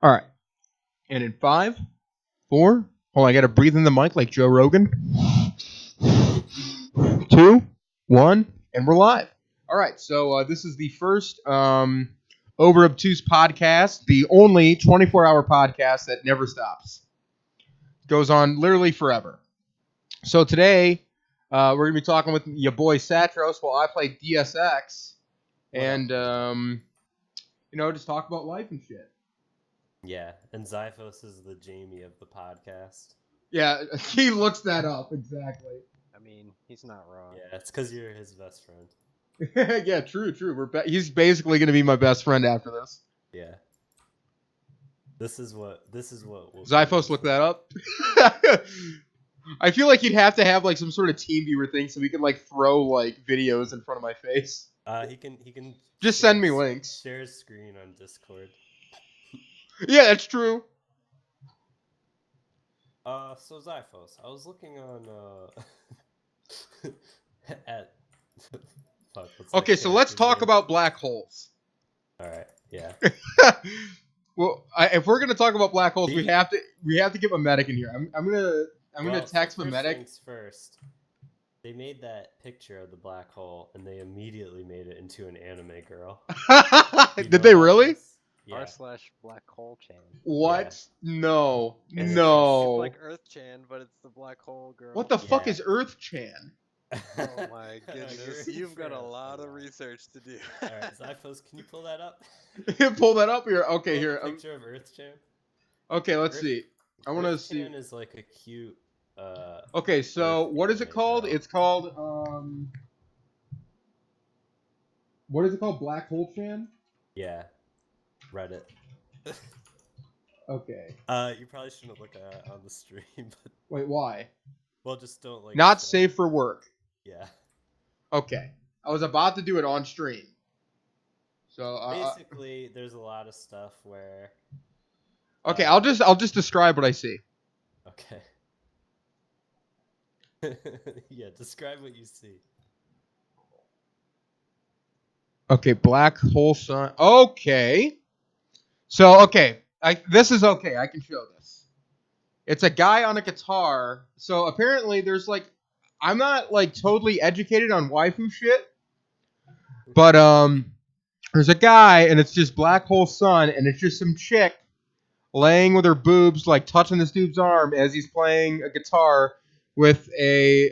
All right. And in 5, 4. Oh, I got to breathe in the mic like Joe Rogan. 2, 1, and we're live. All right. So this is the first Obtuse Podcast, the only 24-hour podcast that never stops. Goes on literally forever. So today we're going to be talking with your boy Satros while I play DSX. And, just talk about life and shit. Yeah, and Zyphos is the Jamie of the podcast. Yeah, he looks that up, exactly. I mean, he's not wrong. Yeah, it's because you're his best friend. Yeah, true. He's basically going to be my best friend after this. Yeah. This is what we'll Zyphos, look that up. I feel like you'd have to have like some sort of team viewer thing so we can like throw like videos in front of my face. He can just send me links. Share his screen on Discord. Yeah, that's true. So Zyphos, I was looking on at fuck, okay, so let's talk about black holes. All right, yeah. Well, if we're gonna talk about black holes, we have to get a medic in here. I'm gonna text my medic. Things first. They made that picture of the black hole, and they immediately made it into an anime girl. Did they really? Yeah. r/blackholechan. What? Yeah. No. It's No. like Earth-chan, but it's the black hole girl. What the fuck is Earth-chan? Oh my goodness. You've got a lot of research to do. Alright, Zyphos, can you pull that up? Pull that up here. Okay, here. Picture of Earth-chan. Okay, let's see. I want to see. Earth-chan is like a cute. Okay, so what is it called? Girl. It's called What is it called? Black Hole Chan? Yeah. Reddit. Okay. You probably shouldn't look at it on the stream. But... Wait, why? Well, just don't like. Not safe for work. Yeah. Okay. I was about to do it on stream. So basically, there's a lot of stuff where. Okay, I'll just describe what I see. Okay. Yeah, describe what you see. Okay, black hole sun. Okay. So, okay. This is okay. I can show this. It's a guy on a guitar. So, apparently, there's, like... I'm not, like, totally educated on waifu shit. But, there's a guy, and it's just black hole sun, and it's just some chick laying with her boobs, like, touching this dude's arm as he's playing a guitar with a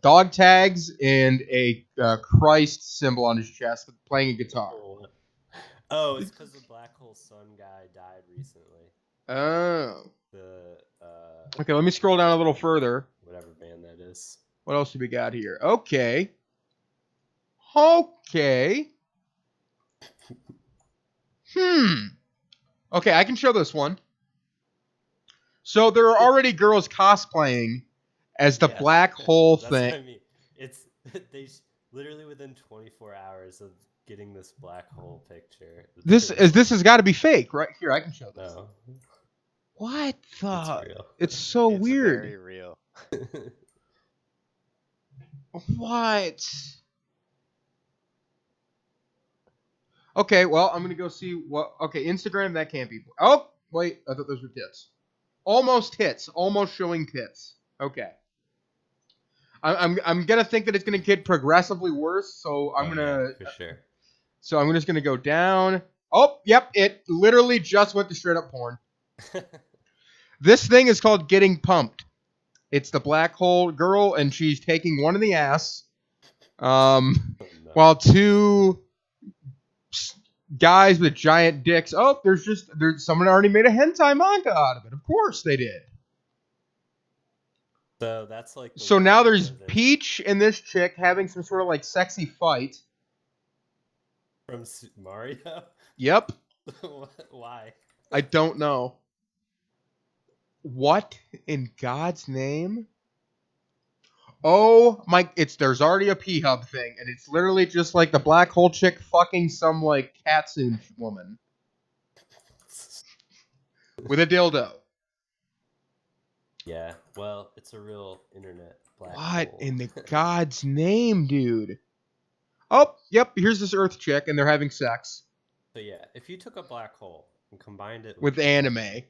dog tags and a Christ symbol on his chest, playing a guitar. Oh, it's because the black hole sun guy died recently. Oh. The okay, let me scroll down a little further. Whatever band that is. What else do we got here? Okay. Okay, I can show this one. So there are already girls cosplaying as the black hole thing. What I mean. It's literally within 24 hours of getting this black hole picture. This has got to be fake, right? Here, I can show this. No. What the? It's real. It's so weird. Very real. What? Okay, well, I'm gonna go see what. Okay, Instagram, that can't be. Oh, wait, I thought those were tits. Almost tits, almost showing tits. Okay. I'm gonna think that it's gonna get progressively worse, so I'm gonna. Yeah, for sure. So I'm just gonna go down. Oh, yep, it literally just went to straight up porn. This thing is called Getting Pumped. It's the black hole girl, and she's taking one in the ass, while two guys with giant dicks. Oh, there's someone already made a hentai manga out of it. Of course they did. So that's like. So now there's Peach and this chick having some sort of like sexy fight. From Mario? Yep. Why? I don't know. What in God's name? Oh my! There's already a P-Hub thing, and it's literally just like the black hole chick fucking some like Katsune woman with a dildo. Yeah, well, it's a real internet black What hole. in the God's name, dude? Oh, yep. Here's this Earth chick, and they're having sex. So yeah, if you took a black hole and combined it with anime.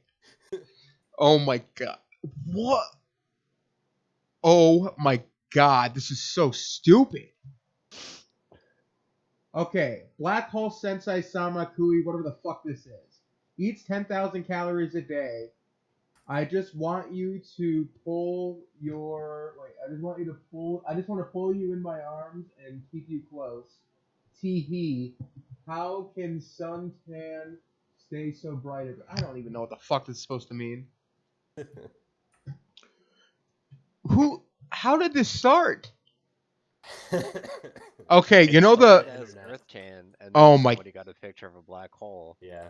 Oh my god. What? Oh my god, this is so stupid. Okay, Black Hole Sensei Samakui, whatever the fuck this is. Eats 10,000 calories a day. I just want you to pull your. Wait, I just want you to pull. I just want to pull you in my arms and keep you close. Tee hee. How can suntan stay so bright? I don't even know what the fuck this is supposed to mean. Who? How did this start? Okay, you know the. As Earthcan, and Oh then my- somebody got a picture of a black hole. Yeah.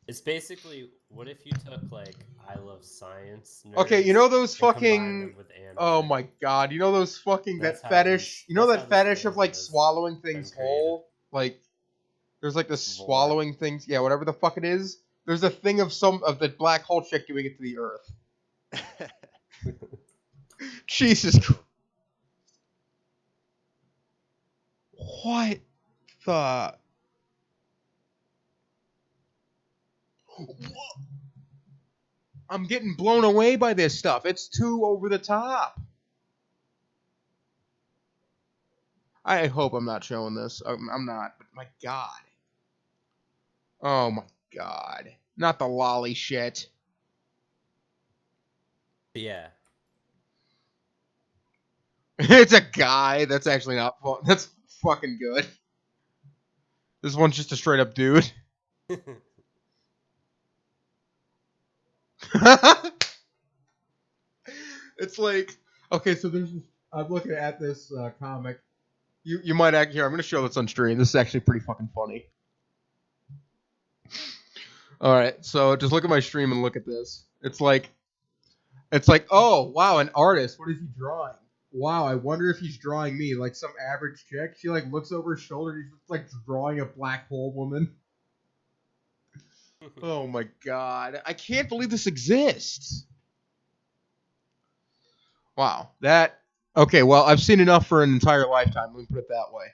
It's basically, what if you took like I Love Science nerds Okay, you know those and combined fucking. them with anime? Oh my god, you know those fucking That's that how fetish. these- You know that's that how this fetish of fandom like has swallowing things been created. whole. Like, there's like this Vor. swallowing things. Yeah, whatever the fuck it is. There's a thing of some of the black hole chick doing it to the Earth. Jesus Christ. What the? I'm getting blown away by this stuff. It's too over the top. I hope I'm not showing this. I'm not, but my god. Oh my god. Not the lolly shit. But yeah. It's a guy. That's actually not fun. That's fucking good. This one's just a straight up dude. It's like, okay, so there's this, I'm looking at this comic. You might actually, here, I'm going to show this on stream. This is actually pretty fucking funny. Alright, so just look at my stream and look at this. It's like, oh, wow, an artist. What is he drawing? Wow, I wonder if he's drawing me, like some average chick. She like looks over his shoulder and he's just like drawing a black hole woman. Oh my god. I can't believe this exists. Wow. That okay, well, I've seen enough for an entire lifetime, let me put it that way.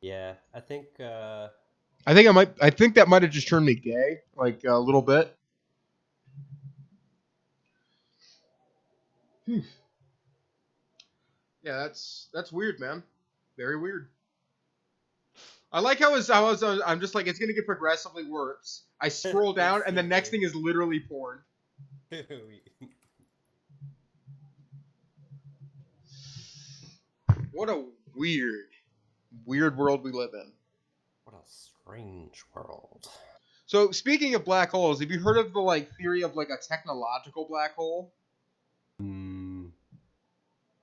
Yeah, I think I think that might have just turned me gay, like a little bit. Yeah, that's weird, man. Very weird. I like how I'm just like, it's gonna get progressively worse. I scroll down and the next thing is literally porn. What a weird world we live in. What a strange world. So speaking of black holes, have you heard of the like theory of like a technological black hole?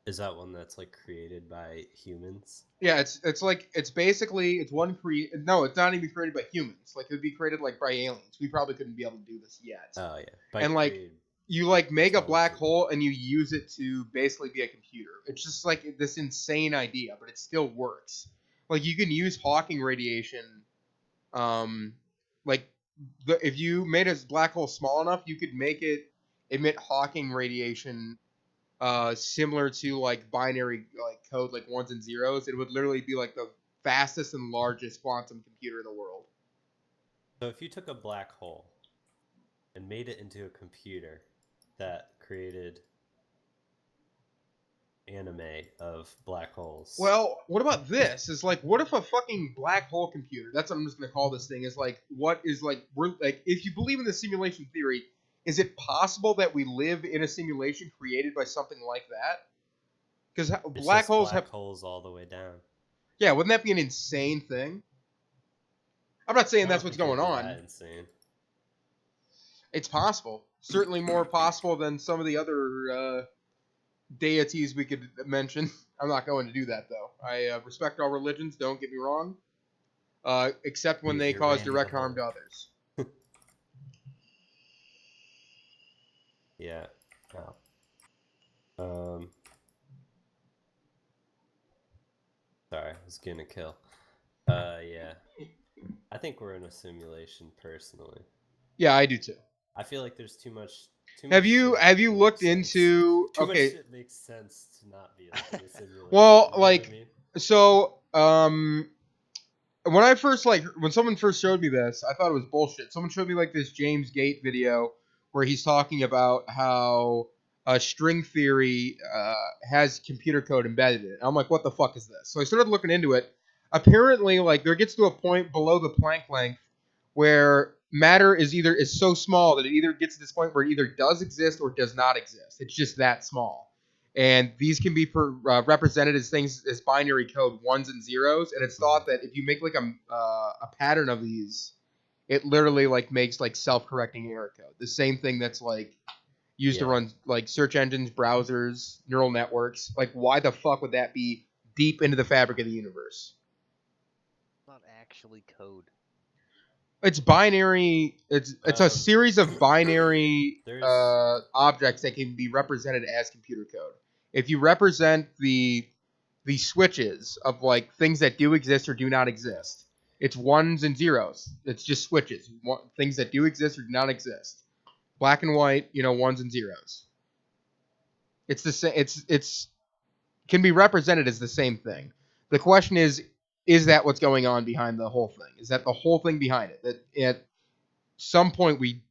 Is that one that's like created by humans? Yeah, it's like it's basically no, it's not even created by humans. Like it would be created like by aliens. We probably couldn't be able to do this yet. Oh yeah. And like you like make a black hole and you use it to basically be a computer. It's just like this insane idea, but it still works. Like you can use Hawking radiation. Like if you made a black hole small enough, you could make it emit Hawking radiation, similar to like binary like code, like ones and zeros. It would literally be like the fastest and largest quantum computer in the world. So if you took a black hole and made it into a computer that created anime of black holes. Well, what about this? Is like, what if a fucking black hole computer? That's what I'm just gonna call this thing. Is like, what is like, we're like, if you believe in the simulation theory, is it possible that we live in a simulation created by something like that? Because black holes have holes all the way down. Yeah, wouldn't that be an insane thing? I'm not saying that's what's going on. That insane. It's possible. Certainly more possible than some of the other deities we could mention. I'm not going to do that, though. I respect all religions, don't get me wrong. Except when they cause direct harm to others. Yeah. Oh. Sorry, I was getting a kill. Yeah. I think we're in a simulation, personally. Yeah, I do too. I feel like there's too much. Have you looked into? Too much Okay. shit makes sense to not be like in a simulation. Well, you know like, what I mean? so when I first when someone first showed me this, I thought it was bullshit. Someone showed me like this James Gate video where he's talking about how string theory has computer code embedded in it. I'm like, what the fuck is this? So I started looking into it. Apparently, like there gets to a point below the Planck length where matter is so small that it either gets to this point where it either does exist or does not exist. It's just that small. And these can be represented as things as binary code, ones and zeros. And it's thought that if you make like a pattern of these, it literally like makes like self-correcting error code. The same thing that's like used to run like search engines, browsers, neural networks. Like, why the fuck would that be deep into the fabric of the universe? Not actually code. It's binary. It's a series of binary objects that can be represented as computer code. If you represent the switches of like things that do exist or do not exist, it's ones and zeros. It's just switches. Things that do exist or do not exist. Black and white, ones and zeros. It's the same. It's can be represented as the same thing. The question is that what's going on behind the whole thing? Is that the whole thing behind it? That at some point we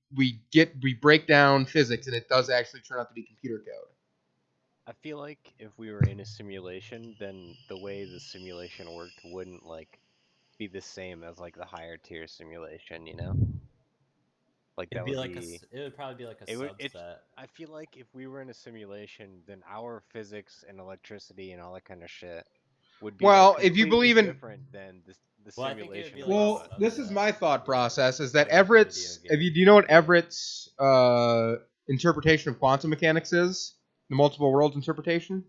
break down physics and it does actually turn out to be computer code. I feel like if we were in a simulation, then the way the simulation worked wouldn't like be the same as like the higher tier simulation, Like that would be. It would probably be like a subset. I feel like if we were in a simulation, then our physics and electricity and all that kind of shit would be if you believe in different than the simulation. This is my thought process: is that Everett's. Do you know what Everett's interpretation of quantum mechanics is? The multiple worlds interpretation?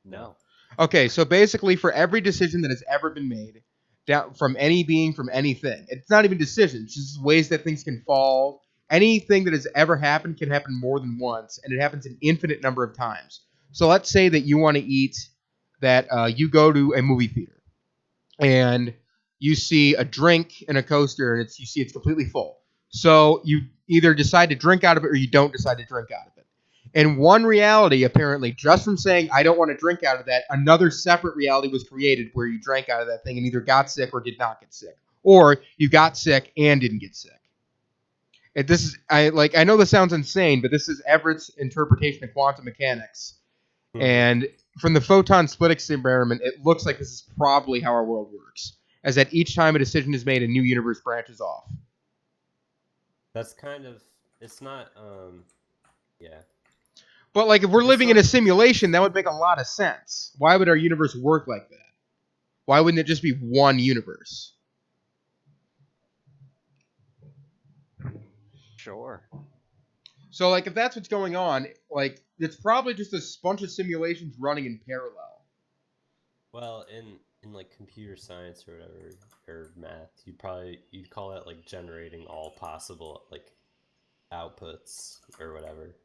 No. Okay, so basically for every decision that has ever been made, down from any being, from anything, it's not even decisions, it's just ways that things can fall. Anything that has ever happened can happen more than once, and it happens an infinite number of times. So let's say that you want to eat, that you go to a movie theater, and you see a drink in a coaster, and you see it's completely full. So you either decide to drink out of it or you don't decide to drink out of it. In one reality, apparently, just from saying, I don't want to drink out of that, another separate reality was created where you drank out of that thing and either got sick or did not get sick. Or you got sick and didn't get sick. And this is, I know this sounds insane, but this is Everett's interpretation of quantum mechanics. Mm-hmm. And from the photon split experiment, it looks like this is probably how our world works. As that each time a decision is made, a new universe branches off. That's kind of, it's not, yeah. But like if we're living in a simulation, that would make a lot of sense. Why would our universe work like that? Why wouldn't it just be one universe? Sure. So like if that's what's going on, like it's probably just a bunch of simulations running in parallel. Well, in like computer science or whatever, or math, you'd call that like generating all possible like outputs or whatever.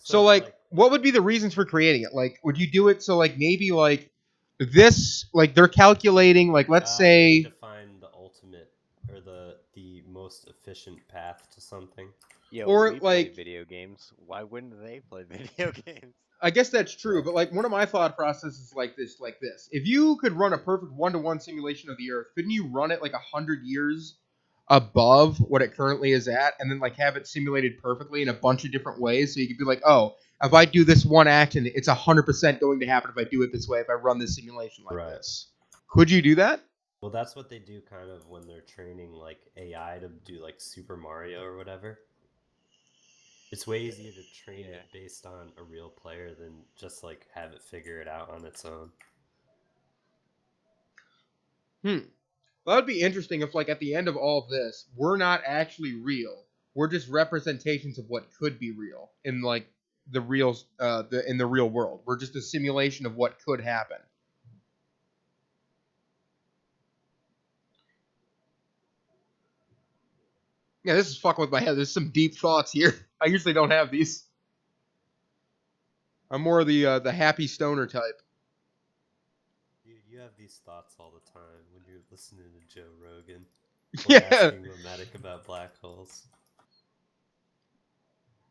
So like, what would be the reasons for creating it? Like, would you do it so like maybe like this, like they're calculating, like let's say to find the ultimate or the most efficient path to something. Yeah, or we like play video games. Why wouldn't they play video games? I guess that's true, but like one of my thought processes is like this. If you could run a perfect one-to-one simulation of the Earth, couldn't you run it like 100 years above what it currently is at, and then like have it simulated perfectly in a bunch of different ways? So you could be like, oh, if I do this one action, it's 100% going to happen if I do it this way, if I run this simulation like this. Could you do that? Well, that's what they do kind of when they're training like AI to do like Super Mario or whatever. It's way easier to train it based on a real player than just like have it figure it out on its own. Well, that would be interesting if like at the end of all of this, we're not actually real. We're just representations of what could be real in like the real in the real world. We're just a simulation of what could happen. Yeah, this is fucking with my head. There's some deep thoughts here. I usually don't have these. I'm more of the happy stoner type. You have these thoughts all the time when you're listening to Joe Rogan. Asking Romantic about black holes.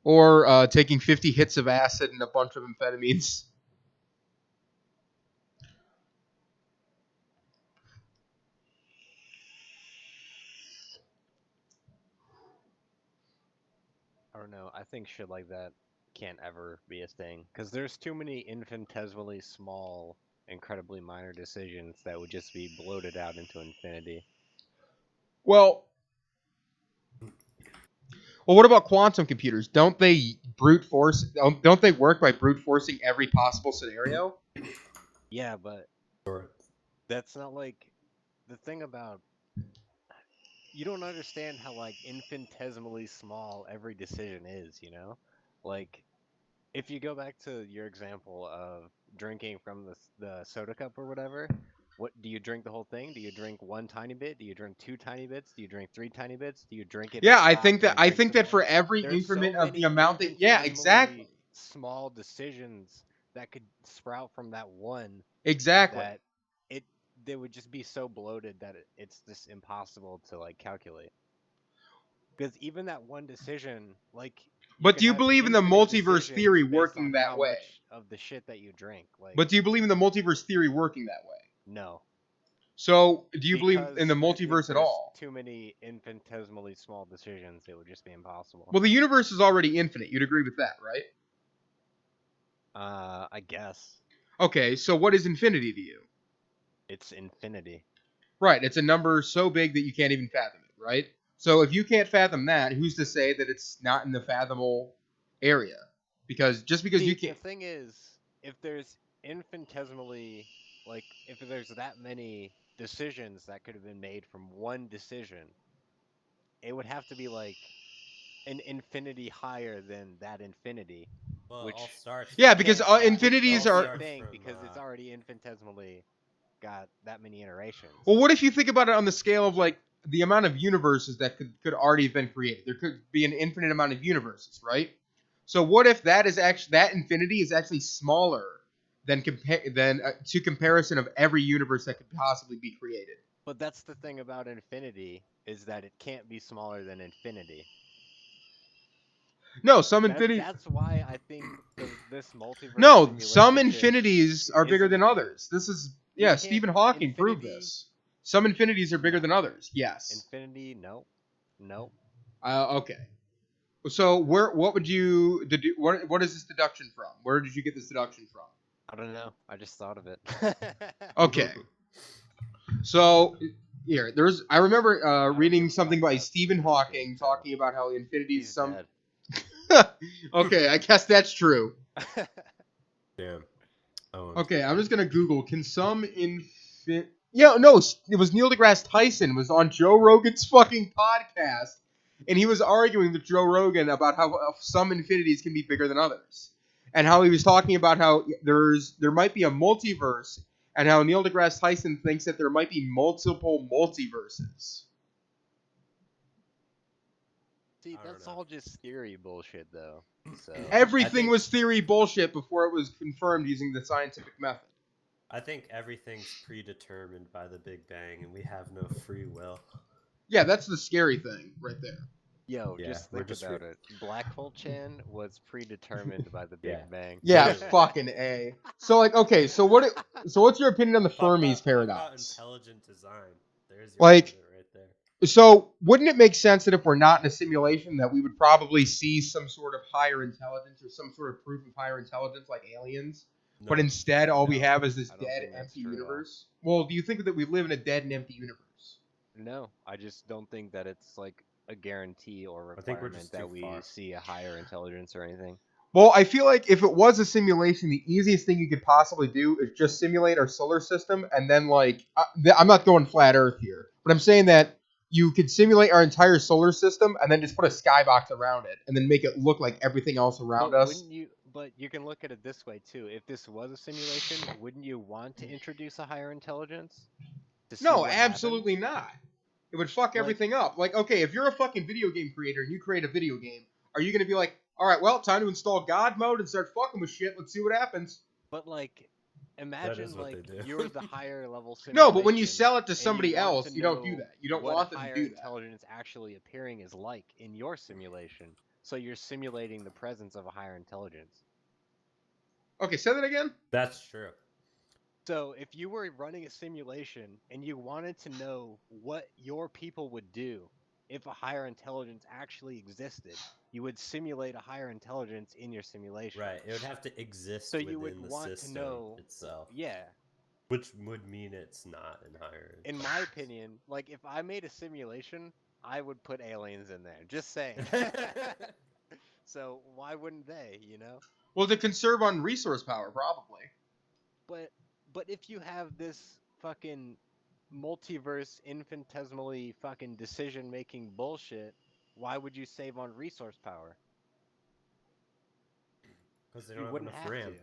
Or taking 50 hits of acid and a bunch of amphetamines. don't know. I think shit like that can't ever be a thing because there's too many infinitesimally small, incredibly minor decisions that would just be bloated out into infinity. Well, what about quantum computers? Don't they brute force? Don't they work by brute forcing every possible scenario? Yeah, but Or that's not like the thing about you don't understand how like infinitesimally small every decision is, you know? Like if you go back to your example of drinking from the soda cup or whatever, what do you drink the whole thing? Do you drink one tiny bit? Do you drink two tiny bits? Do you drink three tiny bits? Do you drink it and Yeah, stop and then I drink think some that for more? every There's so increment of the many amount that yeah, exactly. infinitesimally small decisions that could sprout from that one Exactly. that it they would just be so bloated that it's just impossible to like calculate. Because even that one decision, like you But can do you have believe in the infinite multiverse theory decisions based working on that how way? much of the shit that you drink. Like But do you believe in the multiverse theory working that way? no, So, do you believe in the because if multiverse at there's all? too many infinitesimally small decisions, it would just be impossible. Well, the universe is already infinite. You'd agree with that, right? I guess Okay, so what is infinity to you? it's infinity. Right, it's a number so big that you can't even fathom it, right? So if you can't fathom that, who's to say that it's not in the fathomable area? Because just because See, you the can't, thing is, if there's infinitesimally, like, if there's that many decisions that could have been made from one decision, it would have to be like an infinity higher than that infinity, well, it all which starts yeah, from because can't, which it infinities all can't be are. a starts thing from because it's already infinitesimally got that many iterations. Well, what if you think about it on the scale of like the amount of universes that could already have been created? There could be an infinite amount of universes, right? So what if that is actually that infinity is actually smaller than to comparison of every universe that could possibly be created? But that's the thing about infinity is that it can't be smaller than infinity. No, some That infinity. that's why I think this multiverse No, some simulation shit infinities are bigger isn't. than others. This is You yeah. can't Stephen Hawking proved infinity. this. Some infinities are bigger No, than others. Yes. infinity. No, no. Okay. So what would you what is this deduction from? Where did you get this deduction from? I don't know. I just thought of it. Okay. So here, I remember I don't reading give a something fuck by about Stephen Stephen Hawking, Hawking so talking about how infinity's he's some. dead. Okay, I guess that's true. damn. Owned. Okay, I'm just gonna Google. Can some Yeah, no, it was Neil deGrasse Tyson was on Joe Rogan's fucking podcast, and he was arguing with Joe Rogan about how some infinities can be bigger than others, and how he was talking about how there might be a multiverse, and how Neil deGrasse Tyson thinks that there might be multiple multiverses. See, I don't that's know. all just theory bullshit, though. So Everything think- was theory bullshit before it was confirmed using the scientific method. I think everything's predetermined by the Big Bang, and we have no free will. Yeah, that's the scary thing right there. yo, Yeah, just we're think just about it. Black-hole-chan was predetermined by the Big Yeah. Bang. Yeah, Literally. fucking A. So like, okay, so what's your opinion on the Fermi's Talk about paradox? intelligent design. There's your Like, argument right there. So wouldn't it make sense that if we're not in a simulation, that we would probably see some sort of higher intelligence or some sort of proof of higher intelligence, like aliens? But No. instead, all we No, have is this I don't dead, think that's empty true at all. universe. Well, do you think that we live in a dead and empty universe? No, I just don't think that it's like a guarantee or I think we're requirement just that too we far. see a higher intelligence or anything. Well, I feel like if it was a simulation, the easiest thing you could possibly do is just simulate our solar system, and then I'm not going flat Earth here, but I'm saying that you could simulate our entire solar system and then just put a skybox around it, and then make it look like everything else around But us. wouldn't you? But you can look at it this way too. If this was a simulation, wouldn't you want to introduce a higher intelligence? To see No, what absolutely happens? not. It would fuck Like- everything up. Like, okay, if you're a fucking video game creator and you create a video game, are you gonna be like, all right, well, time to install God mode and start fucking with shit. Let's see what happens. But like, imagine what they like do. you're the higher level simulation. No, but when you sell it to and somebody you want else, to you don't do know that. You don't what want them higher to do that. intelligence actually appearing is like in your simulation. So you're simulating the presence of a higher intelligence. Okay, say that again. That's true. So if you were running a simulation and you wanted to know what your people would do if a higher intelligence actually existed, you would simulate a higher intelligence in your simulation. Right. It would have to exist So you would within the want to system know, itself, yeah. which would mean it's not in higher. In my opinion, like if I made a simulation, I would put aliens in there. Just saying. So why wouldn't they, you know? Well, to conserve on resource power, probably. But if you have this fucking multiverse infinitesimally fucking decision making bullshit, why would you save on resource power? Because they You don't have wouldn't enough have RAM. to.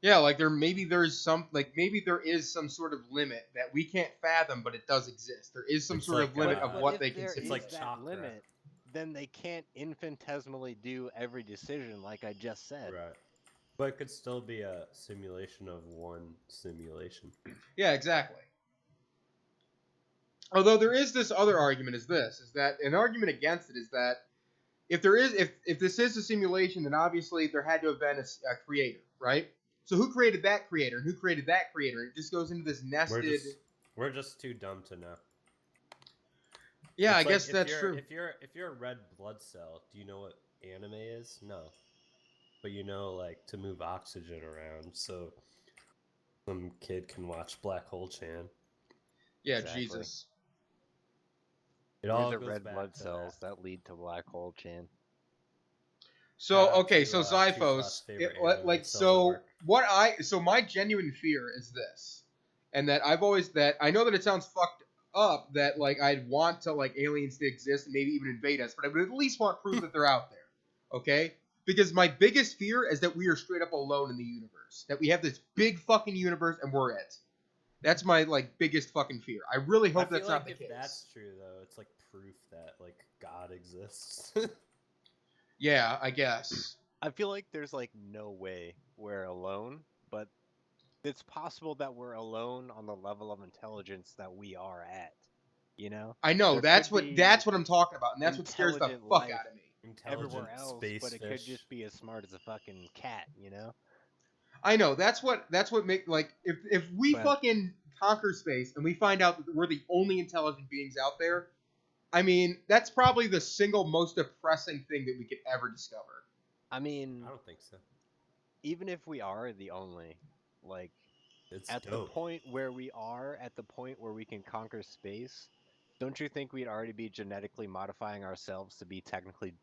Yeah, like maybe there is some sort of limit that we can't fathom, but it does exist. There is some It's sort of like, limit but of what if they can there simulate. It's like is that chakra. limit, then they can't infinitesimally do every decision like I just said. Right. But it could still be a simulation of one simulation. Yeah, exactly. Although there is this other argument is that an argument against it is that if this is a simulation, then obviously there had to have been a creator, right? So who created that creator and who created that creator? It just goes into this nested. We're just too dumb to know. Yeah, It's I like guess that's true. If you're a red blood cell, do you know what anime is? No. But you know, like, to move oxygen around so some kid can watch Black-Hole-chan. Yeah, Exactly. Jesus. It all These are goes red back blood to cells that lead to black-hole-chan. So okay, to, so Zyphos' Zyphos, favorite anime, so my genuine fear is this, and that I know that it sounds fucked up that like I'd want to like aliens to exist and maybe even invade us, but I would at least want proof that they're out there, okay? Because my biggest fear is that we are straight up alone in the universe, that we have this big fucking universe and we're it. That's my like biggest fucking fear. I really hope that's not the case. If that's true, though, it's like proof that like God exists. Yeah, I guess. I feel like there's like no way we're alone, but it's possible that we're alone on the level of intelligence that we are at. You know? I know There could be that's what I'm talking about, and that's what scares the intelligent fuck life out of me. everywhere Intelligent else, space but it could fish. just be as smart as a fucking cat, you know? I know that's what make like if we But- fucking conquer space and we find out that we're the only intelligent beings out there, I mean that's probably the single most depressing thing that we could ever discover. I mean, I don't think so. even if we are the only, like, It's at dope. the point where we are, at the point where we can conquer space, don't you think we'd already be genetically modifying ourselves to be technically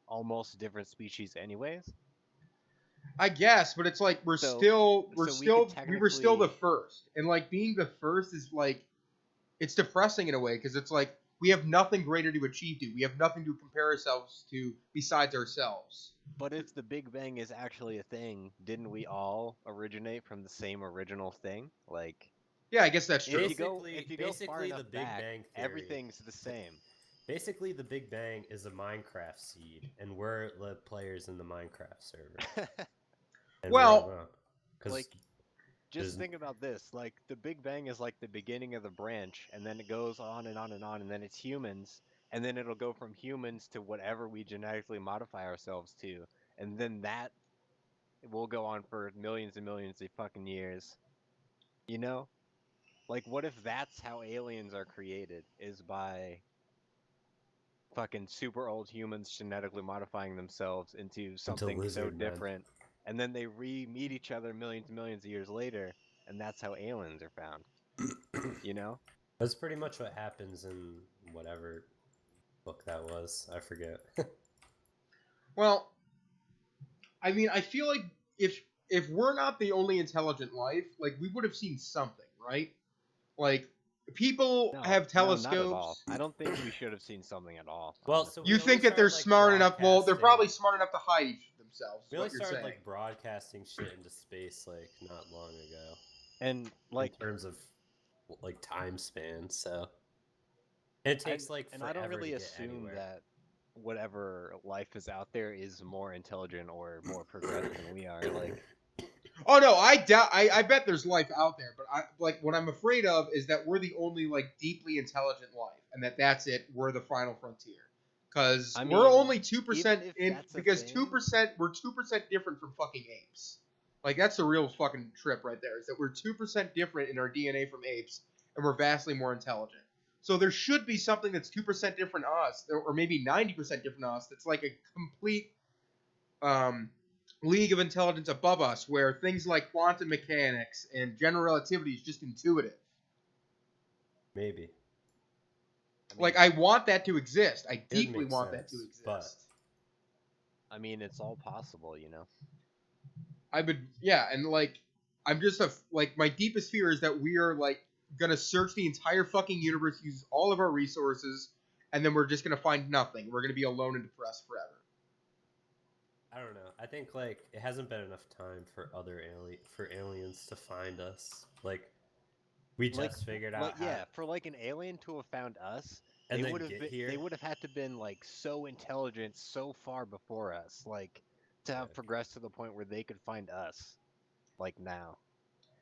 almost different species anyways? I guess, but it's like we were still the technically- first, and like being the first is like it's depressing in a way because it's like we have nothing greater to achieve to. We have nothing to compare ourselves to besides ourselves. But if the Big Bang is actually a thing, didn't we all originate from the same original thing? Like, Yeah, I guess that's true. if you go far Basically, enough the Big back, Bang theory. everything's the same. Basically, the Big Bang is a Minecraft seed, and we're the players in the Minecraft server. And Well, like, just think about this. Like, the Big Bang is like the beginning of the branch, and then it goes on and on and on, and then it's humans, and then it'll go from humans to whatever we genetically modify ourselves to, and then that will go on for millions and millions of fucking years. You know? Like, what if that's how aliens are created, is by fucking super old humans genetically modifying themselves into something so lizard men. different, and then they re-meet each other millions and millions of years later, and that's how aliens are found. You know? That's pretty much what happens in whatever book that was. I forget. Well, I mean, I feel like if we're not the only intelligent life, like we would have seen something, right? Like people have telescopes. Not at all. I don't think we should have seen something at all. Well, honestly. so we You only think that they're started, smart enough? Well, they're broadcasting- probably smart enough to hide themselves. We What only you're started saying? broadcasting shit into space like not long ago. And like in terms of like time span, so it takes and I don't forever really to get assume anywhere. that whatever life is out there is more intelligent or more progressed than we are. Like, Oh no, I doubt. I bet there's life out there, but what I'm afraid of is that we're the only like deeply intelligent life, and that's it. We're the final frontier, because I we're mean, only 2% even if in. that's a Because thing- 2% we're 2% different from fucking apes. Like that's a real fucking trip right there. Is that we're 2% different in our DNA from apes, and we're vastly more intelligent. So there should be something that's 2% different to us, or maybe 90% different to us. That's like a complete league of intelligence above us, where things like quantum mechanics and general relativity is just intuitive. Maybe. Like, I want that to exist. I It would deeply make want that to sense, exist. but I mean, it's all possible, you know. I would, yeah, and like, I'm just like, my deepest fear is that we are like gonna search the entire fucking universe, use all of our resources, and then we're just gonna find nothing. We're gonna be alone and depressed forever. I don't know. I think like it hasn't been enough time for aliens to find us. Like we just figured out how Yeah, for like an alien to have found us, and they then would have get here. they would have had to been like so intelligent so far before us, like to have Yeah. progressed to the point where they could find us, like now.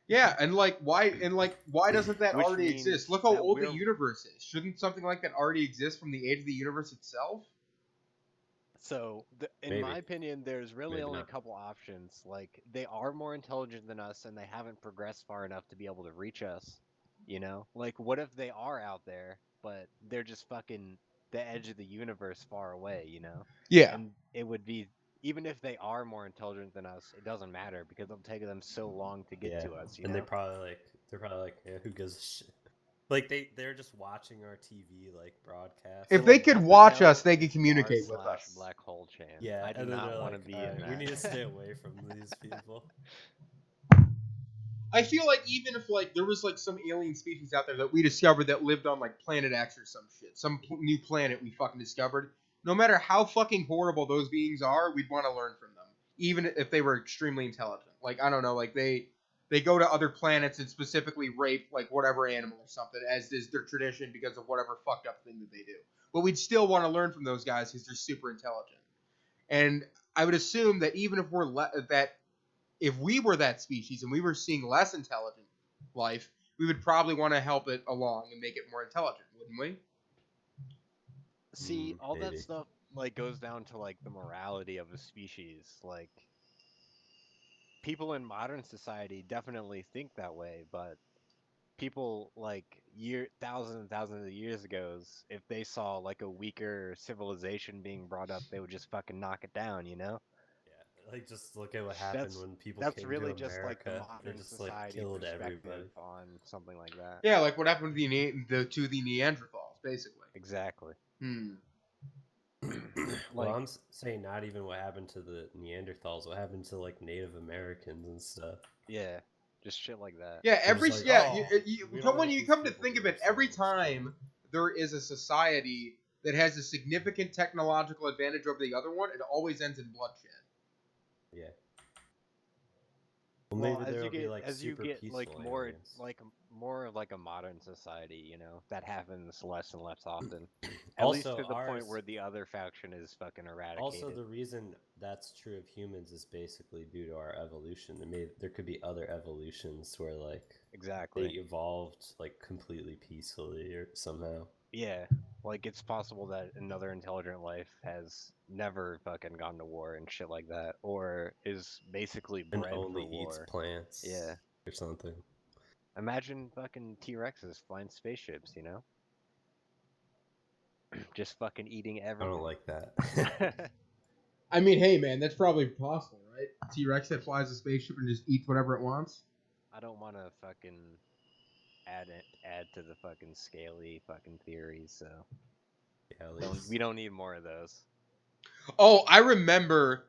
Yeah, and like, why doesn't that Which already means exist? Look how that old the we're- universe is. Shouldn't something like that already exist from the age of the universe itself? So, in Maybe. my opinion, there's really Maybe only not. a couple options. Like, they are more intelligent than us, and they haven't progressed far enough to be able to reach us. You know, like, what if they are out there, but they're just fucking the edge of the universe far away? You know, Yeah. and it would be even if they are more intelligent than us, it doesn't matter because it'll take them so long to get Yeah, to us. You and know, they're probably like, yeah, who gives a shit? Like they're just watching our TV like broadcast. If they could watch us, they could communicate with us. blackholechan. Yeah, I do and then not they're want to like, be "All in right, that. we need to stay away from these people." I feel like even if like there was like some alien species out there that we discovered that lived on like Planet X or some shit, some new planet we fucking discovered, no matter how fucking horrible those beings are, we'd want to learn from them, even if they were extremely intelligent. Like, I don't know, like they go to other planets and specifically rape like whatever animal or something, as is their tradition because of whatever fucked up thing that they do. But we'd still want to learn from those guys because they're super intelligent. And I would assume that even if if we were that species and we were seeing less intelligent life, we would probably want to help it along and make it more intelligent, wouldn't we? See, all that Maybe. stuff like goes down to like the morality of a species. Like people in modern society definitely think that way, but people like thousands and thousands of years ago, if they saw like a weaker civilization being brought up, they would just fucking knock it down, you know? Yeah, like just look at what happened when people That's came really to just like the America. They modern just like society killed perspective everybody. on something like that. Yeah, like what happened to the Neanderthals, basically. Exactly. Well, Like- I'm saying not even what happened to the Neanderthals. What happened to like Native Americans and stuff? Yeah, just shit like that. Yeah, They're just like, "Oh, when we you don't come like to these think of people it, every doing so much time there is a society that has a significant technological advantage over the other one, it always ends in bloodshed. Yeah. Well, Well, maybe there will be like as you super get peaceful like more aliens. like more of like a modern society, you know, that happens less and less often. At least Also, to the point ours- where the other faction is fucking eradicated. Also, the reason that's true of humans is basically due to our evolution. There could be other evolutions where like they exactly. evolved like completely peacefully or somehow. Yeah, like it's possible that another intelligent life has never fucking gone to war and shit like that, or is basically And bred only for eats war. plants. Yeah. Or something. Imagine fucking T-Rexes flying spaceships, you know? Just fucking eating I everything. don't like that. I mean, hey man, that's probably possible, right? T-Rex that flies a spaceship and just eats whatever it wants. I don't want to fucking add to the fucking scaly fucking theories, so Yeah, at least. we don't need more of those. Oh, I remember,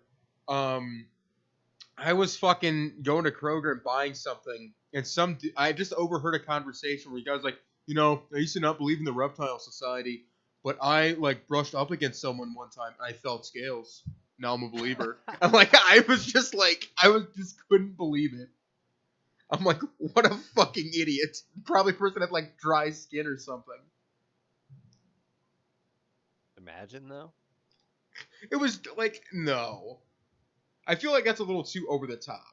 I was fucking going to Kroger and buying something, and I just overheard a conversation where you guys like, you know, I used to not believe in the reptile society, but I like brushed up against someone one time and I felt scales. Now I'm a believer. I'm like, I just couldn't believe it. I'm like, what a fucking idiot. Probably person had like dry skin or something. Imagine though. It was like, no. I feel like that's a little too over the top.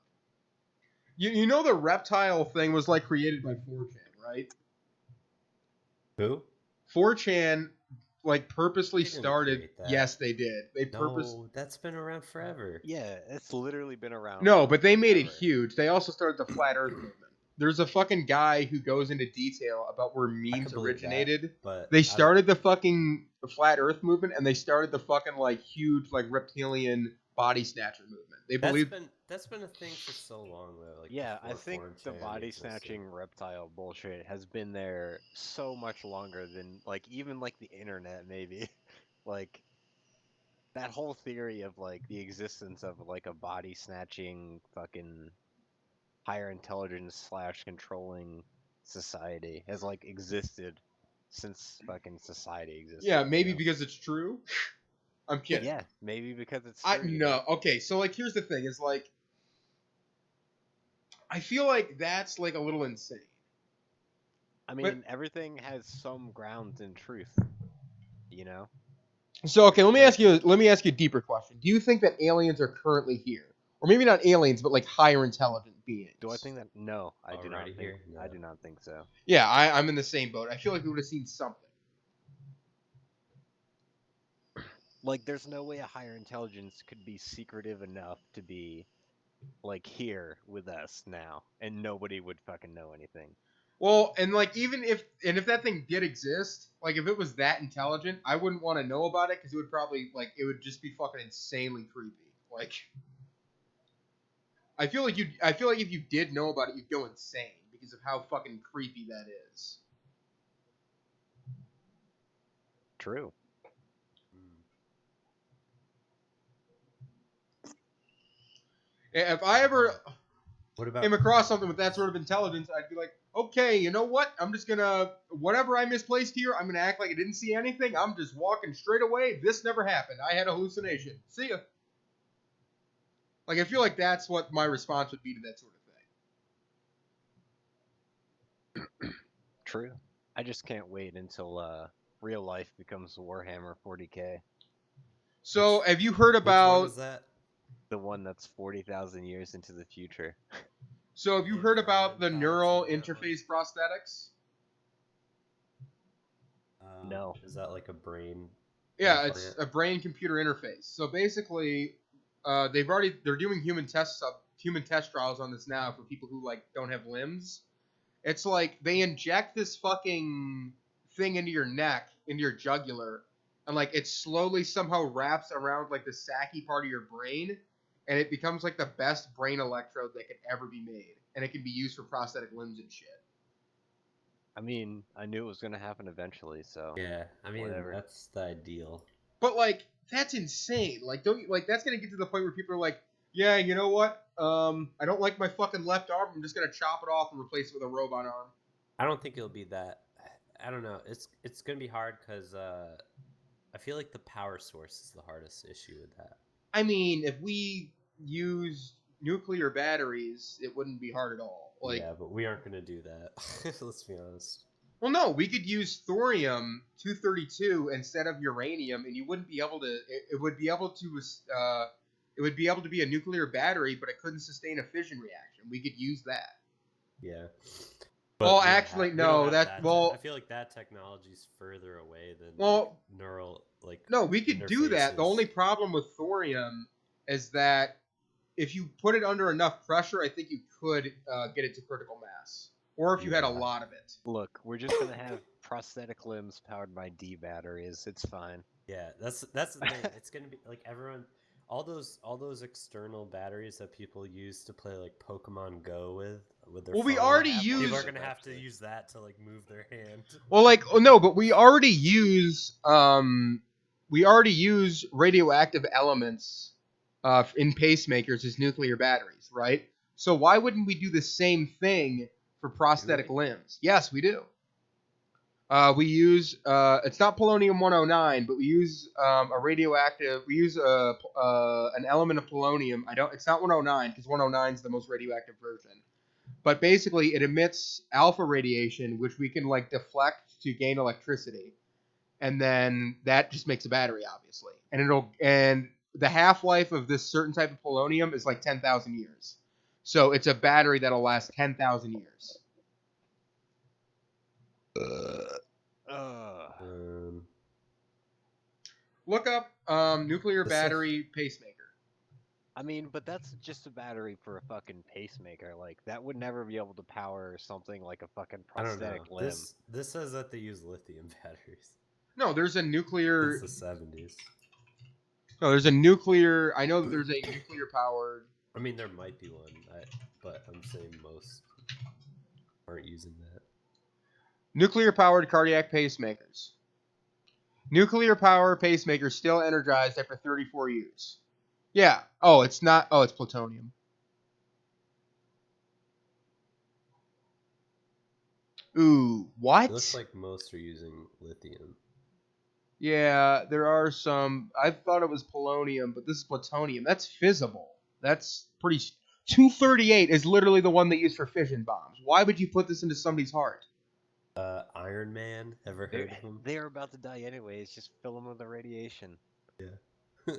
You know the reptile thing was like created by 4chan, right? Who? 4chan like purposely They didn't started. create that. Yes, they did. No, that's been around forever. Yeah, it's literally been around. No, but they made it forever. huge. They also started the flat Earth movement. there's a fucking guy who goes into detail about where I memes could believe originated. that, but They I don't- started the fucking flat Earth movement, and they started the fucking like huge like reptilian body snatcher movement. They believe that's been a thing for so long though. Like Yeah, I before think the 4chan body existed. snatching reptile bullshit has been there so much longer than like even like the internet maybe. Like that whole theory of like the existence of like a body snatching fucking higher intelligence / controlling society has like existed since fucking society existed. yeah, maybe you know? because it's true. I'm kidding. Yeah, maybe because it's I true. you no. know? Okay, so like here's the thing: is like I feel like that's like a little insane. I mean, everything has some grounds in truth. You know? So okay, let me ask you a deeper question. Do you think that aliens are currently here, or maybe not aliens, but like higher intelligent beings? Do I think that? No, I do not Already think. here? I No. do not think so. Yeah, I'm in the same boat. I feel like we would have seen something. Like, there's no way a higher intelligence could be secretive enough to be like here with us now, and nobody would fucking know anything. Well, and like even if that thing did exist, like if it was that intelligent, I wouldn't want to know about it because it would probably like it would just be fucking insanely creepy. Like I feel like if you did know about it, you'd go insane because of how fucking creepy that is. True. Hmm. If I ever What about came across something with that sort of intelligence, I'd be like, okay, you know what? I'm just gonna whatever I misplaced here, I'm gonna act like I didn't see anything. I'm just walking straight away. This never happened. I had a hallucination. See ya. Like I feel like that's what my response would be to that sort of thing. True. I just can't wait until real life becomes Warhammer 40K, So have you heard which one about? is that? the one that's 40,000 years into the future. So have you The heard about the environment neural odds in that one? interface prosthetics? No. Is that like a brain? Yeah, it's implant? a brain-computer interface. So basically, they're doing human test trials on this now for people who like don't have limbs. It's like they inject this fucking thing into your neck, into your jugular, and like it slowly somehow wraps around like the sacky part of your brain, and it becomes like the best brain electrode that could ever be made, and it can be used for prosthetic limbs and shit. I mean, I knew it was gonna happen eventually, so Yeah, I mean Whatever. that's the ideal. But like that's insane. Like don't you, like that's gonna get to the point where people are like, yeah, you know what? I don't like my fucking left arm. I'm just gonna chop it off and replace it with a robot arm. I don't think it'll be that. I don't know. It's gonna be hard because I feel like the power source is the hardest issue with that. I mean, if we used nuclear batteries, it wouldn't be hard at all. Like, Yeah, but we aren't gonna do that. Let's be honest. well, no, we could use thorium 232 instead of uranium, and you wouldn't be able to. It would be able to. It would be able to be a nuclear battery, but it couldn't sustain a fission reaction. We could use that. Yeah. Well, we don't actually, we no, don't have that- well- I feel like that technology's further away than Well, like, neural like. No, we could do that. The interfaces. only problem with thorium is that if you put it under enough pressure, I think you could get it to critical mass, or if you had a Yeah. lot of it. look, we're just gonna have prosthetic limbs powered by D batteries. It's fine. Yeah, that's the thing. It's gonna be like everyone, all those external batteries that people use to play like Pokemon Go with their. Well, we phone. already have use. People are Use- gonna have to actually. use that to like move their hand. Well, like, oh, no, but we already use radioactive elements in pacemakers as nuclear batteries, right? So why wouldn't we do the same thing for prosthetic limbs? Yes, we do. We use it's not polonium 109, but we use an element of polonium. It's not 109 because 109 is the most radioactive version. But basically, it emits alpha radiation, which we can like deflect to gain electricity, and then that just makes a battery, obviously. And the half life of this certain type of polonium is like 10,000 years. So it's a battery that'll last 10,000 years. Look up nuclear This- battery pacemaker. I mean, but that's just a battery for a fucking pacemaker. Like that would never be able to power something like a fucking I don't know. prosthetic limb. This says that they use lithium batteries No, there's a nuclear. since the 70s. No, there's a nuclear. I know that there's a nuclear powered. I mean, there might be one, but I'm saying most aren't using that. Nuclear powered cardiac pacemakers. Nuclear power pacemaker still energized after 34 years. Yeah. Oh, it's not. Oh, it's plutonium. Ooh, what? It looks like most are using lithium. Yeah, there are some. I thought it was polonium, but this is plutonium. That's fissible. That's pretty. 238 is literally the one they use for fission bombs. Why would you put this into somebody's heart? Iron Man, ever heard of him? They're about to die anyways. Just fill them with the radiation. Yeah.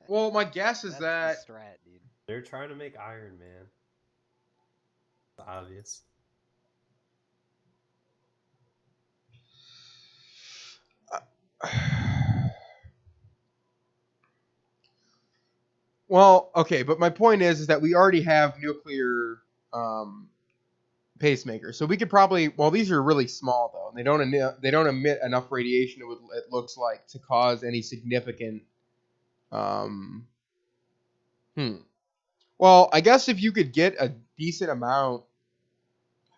Well, my guess is That's the strat, dude. They're trying to make Iron Man. It's obvious. Well, okay, but my point is that we already have nuclear pacemakers, so we could probably. Well, these are really small though, and they don't emit enough radiation. It looks like to cause any significant. Um, Well, I guess if you could get a decent amount,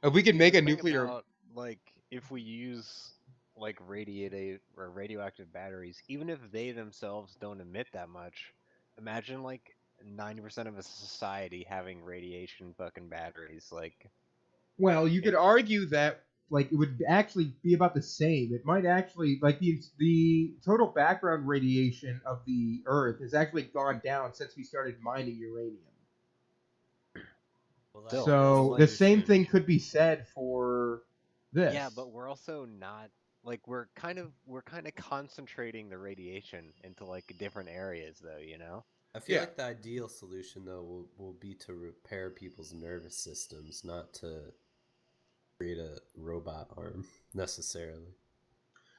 if we could make a Think nuclear. about, like, if we use like radiated or radioactive batteries, even if they themselves don't emit that much, imagine like 90% of a society having radiation fucking batteries. Like, Well, you could argue that like it would actually be about the same. It might actually like the total background radiation of the Earth has actually gone down since we started mining uranium. Well, Still, So like, the same thing could be said for this. yeah, but we're also not like we're kind of concentrating the radiation into like different areas though, you know? I feel Yeah. like the ideal solution though will be to repair people's nervous systems, not to create a robot arm necessarily.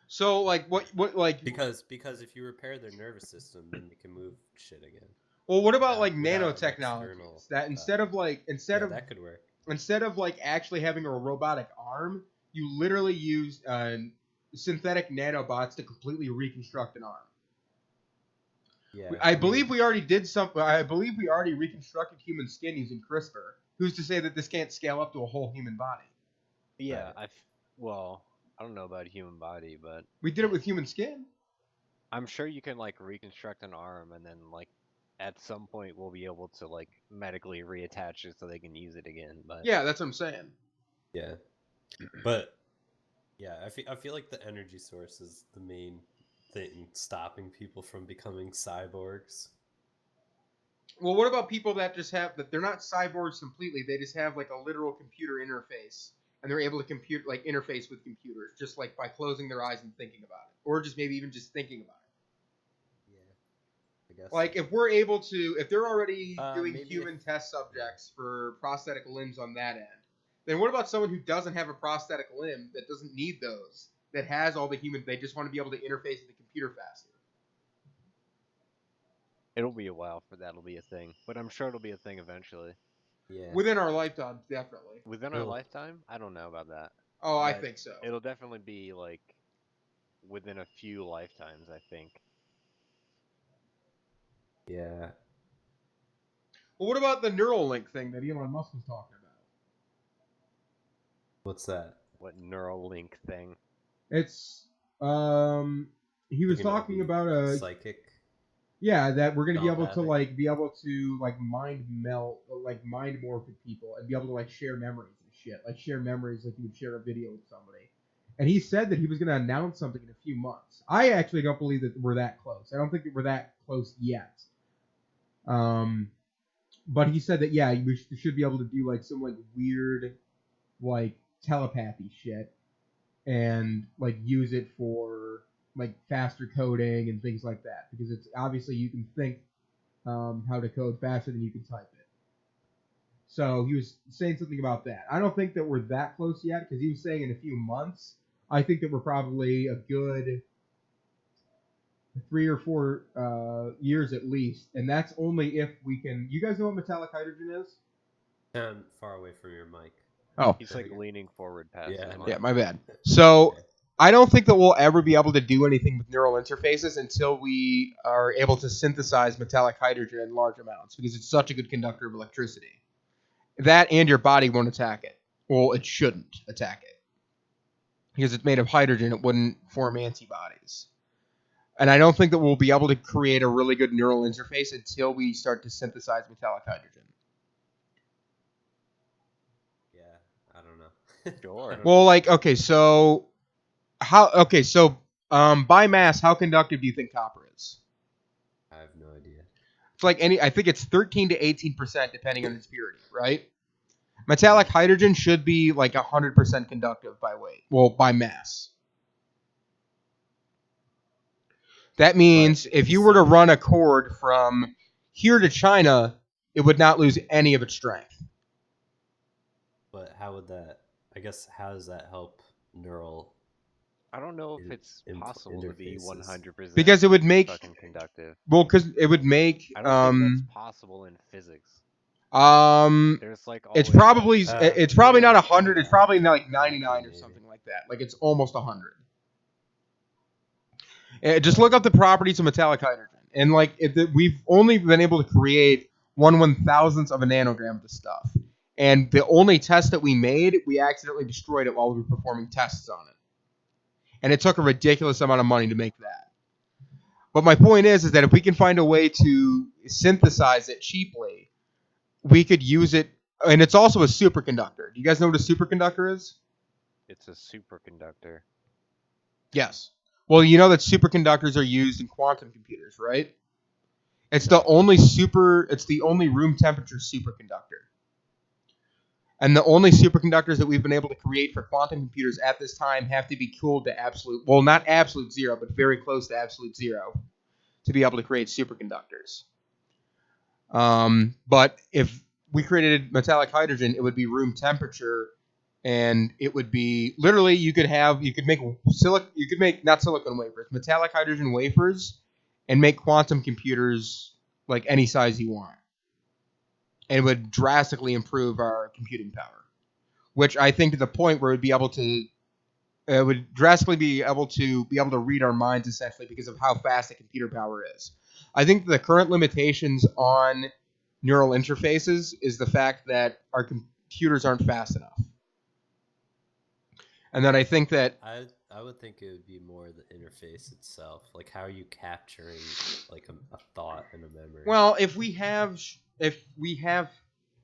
So like what like Because if you repair their nervous system, then they can move shit again. well what about like without an nanotechnologies external, that instead of that could work. instead of like actually having a robotic arm, you literally use synthetic nanobots to completely reconstruct an arm. Yeah, I believe we already did something. I believe we already reconstructed human skin using CRISPR. Who's to say that this can't scale up to a whole human body? Yeah, Right. well, I don't know about human body, but We did it with human skin. I'm sure you can like reconstruct an arm and then like at some point we'll be able to like medically reattach it so they can use it again. But Yeah, that's what I'm saying. Yeah, but yeah, I feel like the energy source is the main thing stopping people from becoming cyborgs. Well, what about people that just have that they're not cyborgs completely? They just have like a literal computer interface, and they're able to interface with computers just like by closing their eyes and thinking about it, or just maybe even just thinking about it. Yeah, I guess. Like if we're able to, if they're already doing maybe human test subjects for prosthetic limbs on that end, then what about someone who doesn't have a prosthetic limb that doesn't need those, that has all the human? They just want to be able to interface with the computer faster. it'll be a while for that'll be a thing. But I'm sure it'll be a thing eventually. Yeah. Within our lifetime, definitely. Within our Well- lifetime? I don't know about that. Oh, I But think so. It'll definitely be like within a few lifetimes, I think. Yeah. Well, what about the Neuralink thing that Elon Musk was talking about? What's that? What Neuralink thing? It's he was You know, talking the about a psychic. yeah that we're gonna be able to Telepathic. mind melt mind morph with people and be able to like share memories and shit, like share memories like you would share a video with somebody. And he said that he was gonna announce something in a few months. I actually don't believe that we're that close. I don't think that we're that close yet. But he said that yeah, we should be able to do like some like weird like telepathy shit and like use it for like faster coding and things like that, because it's obviously you can think how to code faster than you can type it. So he was saying something about that. I don't think that we're that close yet, because he was saying in a few months. I think that we're probably a good 3 or 4 years at least, and that's only if we can. You guys know what metallic hydrogen is? Sound far away from your mic. Oh, He's like leaning forward past Yeah, his I mic. yeah, my bad. So Okay. I don't think that we'll ever be able to do anything with neural interfaces until we are able to synthesize metallic hydrogen in large amounts because it's such a good conductor of electricity. That and your body won't attack it. Well, it shouldn't attack it because it's made of hydrogen. It wouldn't form antibodies. And I don't think that we'll be able to create a really good neural interface until we start to synthesize metallic hydrogen. Yeah, I don't know. Sure. I don't Well, know. like, okay, so by mass, how conductive do you think copper is? I have no idea. It's like I think it's 13 to 18% depending on its purity, right? Metallic hydrogen should be like 100% conductive by weight. Well, by mass. That means if you were to run a cord from here to China, it would not lose any of its strength. But how would that? I guess how does that help neural? I don't know if it's possible to be interfaces? 100% Because it would make fucking conductive. because it would make I don't think that's possible in physics. There's like it's always probably like, it's probably not yeah, 100. It's probably yeah, like 99 or maybe. something like that. Like it's almost 100. Just look up the properties of metallic hydrogen, and like we've only been able to create 1/1000th of a nanogram of this stuff. And the only test that we made, we accidentally destroyed it while we were performing tests on it. And it took a ridiculous amount of money to make that. But my point is that if we can find a way to synthesize it cheaply, we could use it. And it's also a superconductor. Do you guys know what a superconductor is? it's a superconductor. Yes. Well, you know that superconductors are used in quantum computers, right? It's No. it's the only room temperature superconductor. And the only superconductors that we've been able to create for quantum computers at this time have to be cooled to absolute, well, not absolute zero, but very close to absolute zero to be able to create superconductors. But if we created metallic hydrogen, it would be room temperature, and it would be literally you could make not silicon wafers, metallic hydrogen wafers, and make quantum computers like any size you want. And it would drastically improve our computing power, which I think to the point where it would drastically be able to read our minds essentially because of how fast the computer power is. I think the current limitations on neural interfaces is the fact that our computers aren't fast enough. And then I think that I would think it would be more the interface itself. Like, how are you capturing like a thought and a memory? well, if we have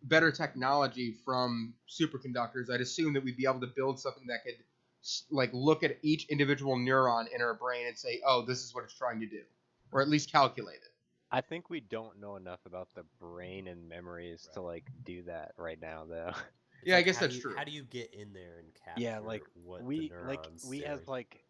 better technology from superconductors, I'd assume that we'd be able to build something that could like look at each individual neuron in our brain and say, "Oh, this is what it's trying to do," or at least calculate it. I think we don't know enough about the brain and memories to like do that right now, though. Yeah, I guess that's true. How do you get in there and capture Yeah, like what we the like neurons we doing as like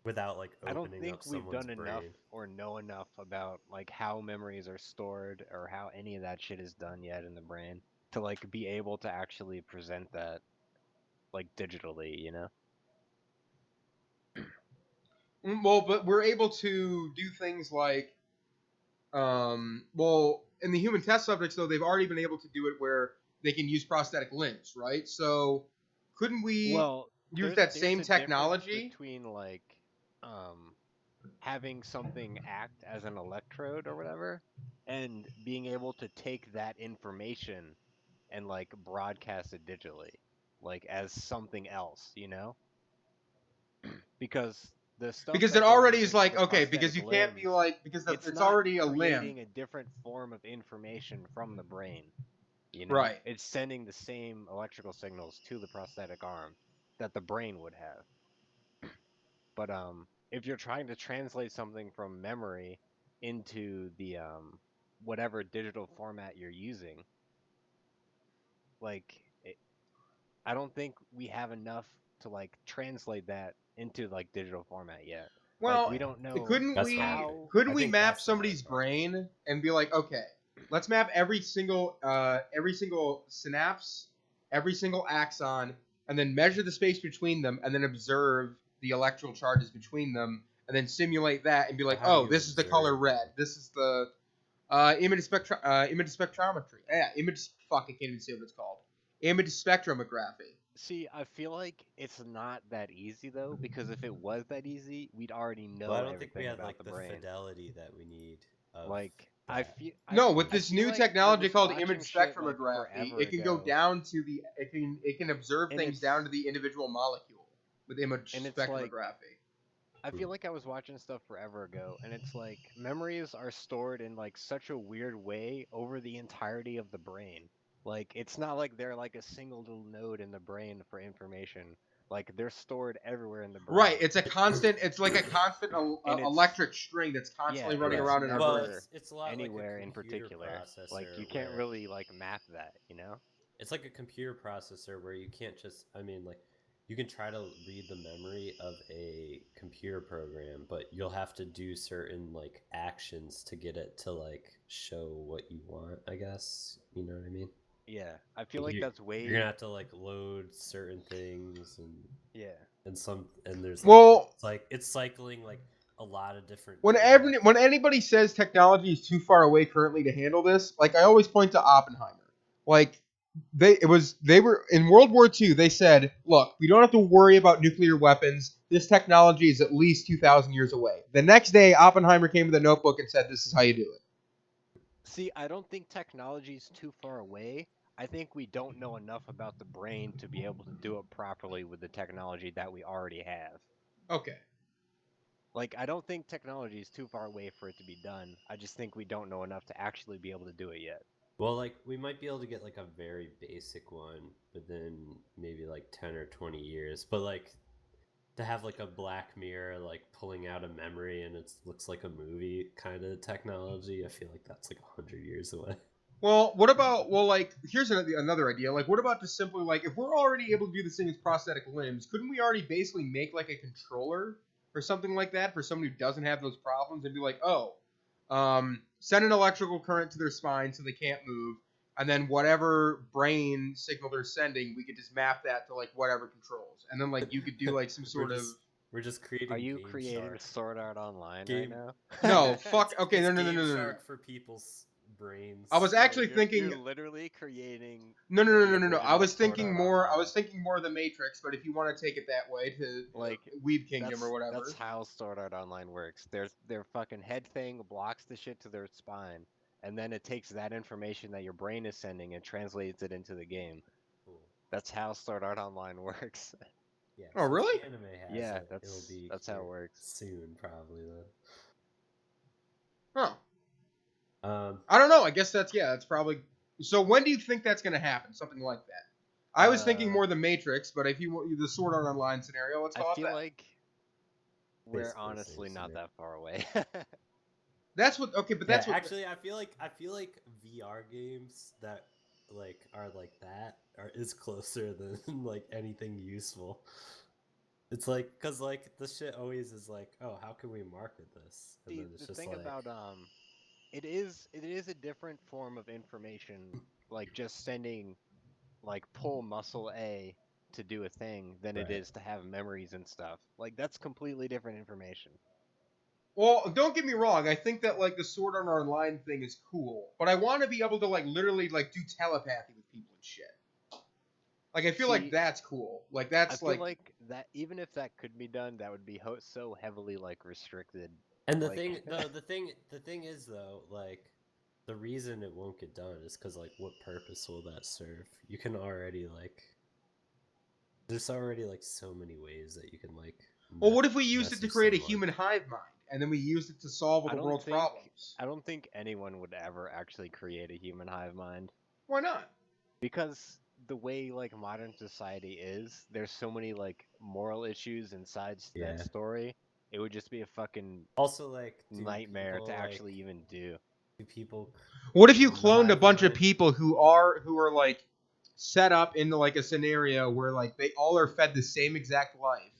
without like I don't opening think up we've someone's done brain? enough or know enough about like how memories are stored or how any of that shit is done yet in the brain to like be able to actually present that like digitally, you know? Well, but we're able to do things like, well, in the human test subjects, though, they've already been able to do it where they can use prosthetic limbs, right? So, couldn't we Well, use that same a difference technology? between like um having something act as an electrode or whatever and being able to take that information and like broadcast it digitally like as something else, you know? Because the stuff Because it that they're already is using for like, the okay, because prosthetic you can't be limbs, like, because it's it's not already a limb. creating a different form of information from the brain, you know? Right. It's sending the same electrical signals to the prosthetic arm that the brain would have. But if you're trying to translate something from memory into the whatever digital format you're using, like I don't think we have enough to like translate that into like digital format yet. Like Well, we don't know how. couldn't I we think map that's the hard somebody's part. brain and be like, okay, let's map every single synapse, every single axon, and then measure the space between them, and then observe the electrical charges between them, and then simulate that and be like, How do oh, you this is the color observe red. that? This is the image spectrometry. Yeah, fuck, I can't even say what it's called. Image spectrometry. See, I feel like it's not that easy though, because if it was that easy, we'd already know Well, I don't think we everything have about like the the brain. fidelity that we need. Of Like that. No, with I this feel new like I technology was called watching image shit, like, spectrometry, forever it can go ago, down to it can observe and things it's down to the individual molecule with image and it's like spectrometry. I feel like I was watching stuff forever ago, and it's like memories are stored in like such a weird way over the entirety of the brain. Like it's not like they're like a single little node in the brain for information. Like they're stored everywhere in the Right, brain, it's a constant. It's like a constant and it's electric string that's yeah, constantly and running it's around in our Well, brain. never it's a lot anywhere like a in computer particular. Like processor you can't where really like map that, you know? it's like a computer processor where you can't just. I mean, like you can try to read the memory of a computer program, but you'll have to do certain like actions to get it to like show what you want. I guess you know what I mean. Yeah, I feel like that's You're gonna way have to like load certain things yeah. and there's Well, like it's cycling like a lot of different when anybody says technology is too far away currently to handle this, like I always point to Oppenheimer. Like they were in World War II. They said, look, we don't have to worry about nuclear weapons. This technology is at least 2,000 years away. The next day, Oppenheimer came with a notebook and said, this is how you do it. See, I don't think technology's too far away. I think we don't know enough about the brain to be able to do it properly with the technology that we already have. Okay. Like, I don't think technology is too far away for it to be done. I just think we don't know enough to actually be able to do it yet. Well, like we might be able to get like a very basic one, but then maybe like 10 or 20 years. But like to have like a Black Mirror like pulling out a memory and it looks like a movie kind of technology, I feel like that's like 100 years away. Well, what about like here's another idea. Like, what about just simply like if we're already able to do this thing as prosthetic limbs, couldn't we already basically make like a controller or something like that for someone who doesn't have those problems and be like, oh, send an electrical current to their spine so they can't move, and then whatever brain signal they're sending, we could just map that to like whatever controls, and then like you could do like some sort of. We're just creating. Are you Game creating Shark. Sword Art Online Game- right now? No, fuck. Okay, It's no. Game Shark for people's brains. I was actually thinking. You're literally creating. No. the I original was Sword thinking Art more. I Online. was thinking more of the Matrix, but if you want to take it that way to Like, Weeb Kingdom or whatever. That's how Sword Art Online works. Their fucking head thing blocks the shit to their spine, and then it takes that information that your brain is sending and translates it into the game. Cool. That's how Sword Art Online works. Yeah. Oh, since really? Anime has Yeah, it, it'll be that's how it here works. soon, probably Huh. though. I don't know. I guess that's probably. So when do you think that's going to happen? Something like that. I was thinking more the Matrix, but if you want the Sword Art Online scenario, let's call I it feel that. like we're Basically the honestly same not scenario. that far away. That's what. Okay, but that's Yeah, what. actually, I feel like VR games that like are like that is closer than like anything useful. It's like because like the shit always is like, oh, how can we market this? And See, then it's the just thing like, about it is a different form of information, like just sending like pull muscle A to do a thing than it Right. is to have memories and stuff. Like that's completely different information. Well, don't get me wrong. I think that like the Sword Art Online thing is cool, but I want to be able to like literally like do telepathy with people and shit. Like I feel like See, that's cool. Like I that's feel like that even if that could be done, that would be so heavily like restricted. and the like- thing, no, the thing is though, like the reason it won't get done is because like what purpose will that serve? You can already like, there's already like so many ways that you can like. Well, what if we used it mess to with create a someone. human hive mind, and then we used it to solve all I the don't world's think- problems? I don't think anyone would ever actually create a human hive mind Why not? because the way like modern society is, there's so many like moral issues and sides to Yeah. that story. It would just be a fucking Also, like do nightmare people, to like, actually even do. do people? What if you create cloned a hive bunch of mind? people who are like set up into like a scenario where like they all are fed the same exact life?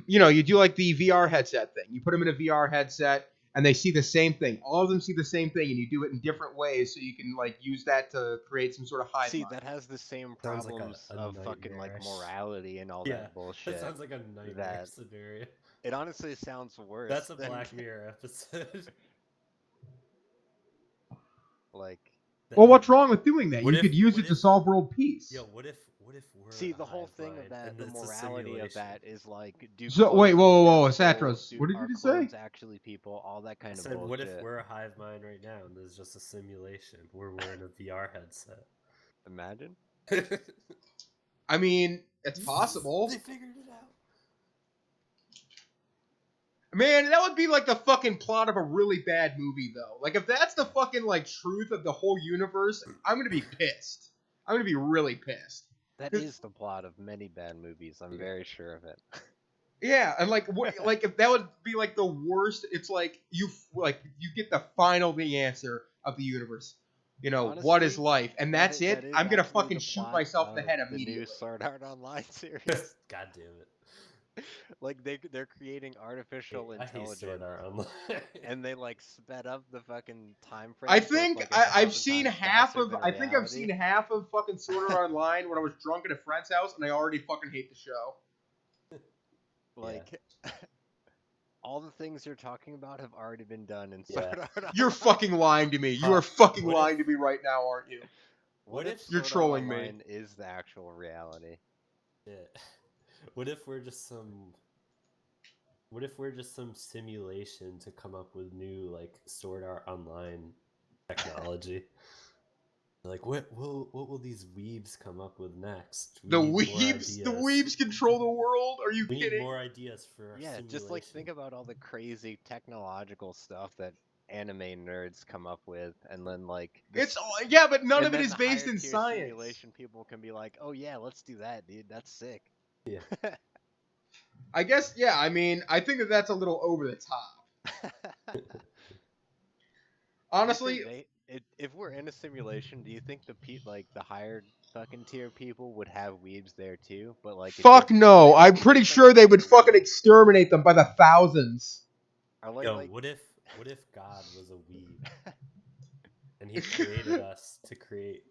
You know, you do like the VR headset thing. You put them in a VR headset, and they see the same thing. All of them see the same thing, and you do it in different ways, so you can like use that to create some sort of hive See, mind. that has the same Sounds like problems a of fucking like nightmarish- morality and all Yeah, that bullshit. that sounds like a nightmare that- scenario. It honestly sounds worse. That's a than, Black Mirror episode. Like, Well, what's wrong with doing that? What You if- could use what it to if- solve world peace. Yo, what if we're see, a the whole hive thing of mind that, and the it's a morality of simulation? that is like, do So- wait, clones whoa, kill people? Satros, Do what did our you just say? clones actually people? All that I kind of said, bullshit. what if we're a hive mind right now and there's just a simulation where we're in a VR headset? Imagine. I mean, it's possible. They figured it out. Man, that would be like the fucking plot of a really bad movie, though. Like, if that's the fucking, like, truth of the whole universe, I'm gonna be pissed. I'm gonna be really pissed. That 'Cause- is the plot of many bad movies. I'm very sure of it. Yeah, and like, what, like if that would be like the worst, it's like you get the the answer of the universe. You know, what is Honestly, life, and that's that it. is I'm gonna actually fucking the shoot plot myself in the of head the immediately. new Sword Art Online series. God damn it. Like they're creating artificial I hate Sword intelligence, Art Online. and they like sped up the fucking time frame. I so it's, think like, a I've 1,000 seen times half faster of. than I think I've seen reality. half of fucking Sword Art Online when I was drunk at a friend's house, and I already fucking hate the show. Like all the things you're talking about have already been done in Yeah. Sword Art Online. You're fucking lying to me. You Huh. are fucking What if- lying to me right now, aren't you? What if- You're Sword Art trolling me. Online is the actual reality? Shit. What if we're just some simulation to come up with new like Sword Art Online technology? Like what will these weebs come up with next? We The need more weebs, the ideas. weebs control the world. Are you We need kidding? more ideas for our Yeah, simulation. just like think about all the crazy technological stuff that anime nerds come up with, and then like It's yeah, but none and of it then is the based higher in tier science. simulation people can be like, oh yeah, let's do that, dude. That's sick. Yeah. I guess yeah. I mean, I think that that's a little over the top. Honestly, if we're in a simulation, do you think the higher fucking tier people would have weebs there too? But like, fuck no. they I'm would pretty be sure they would something fucking weird. exterminate them by the thousands. Or like, Yo, what if God was a weeb and he created us to create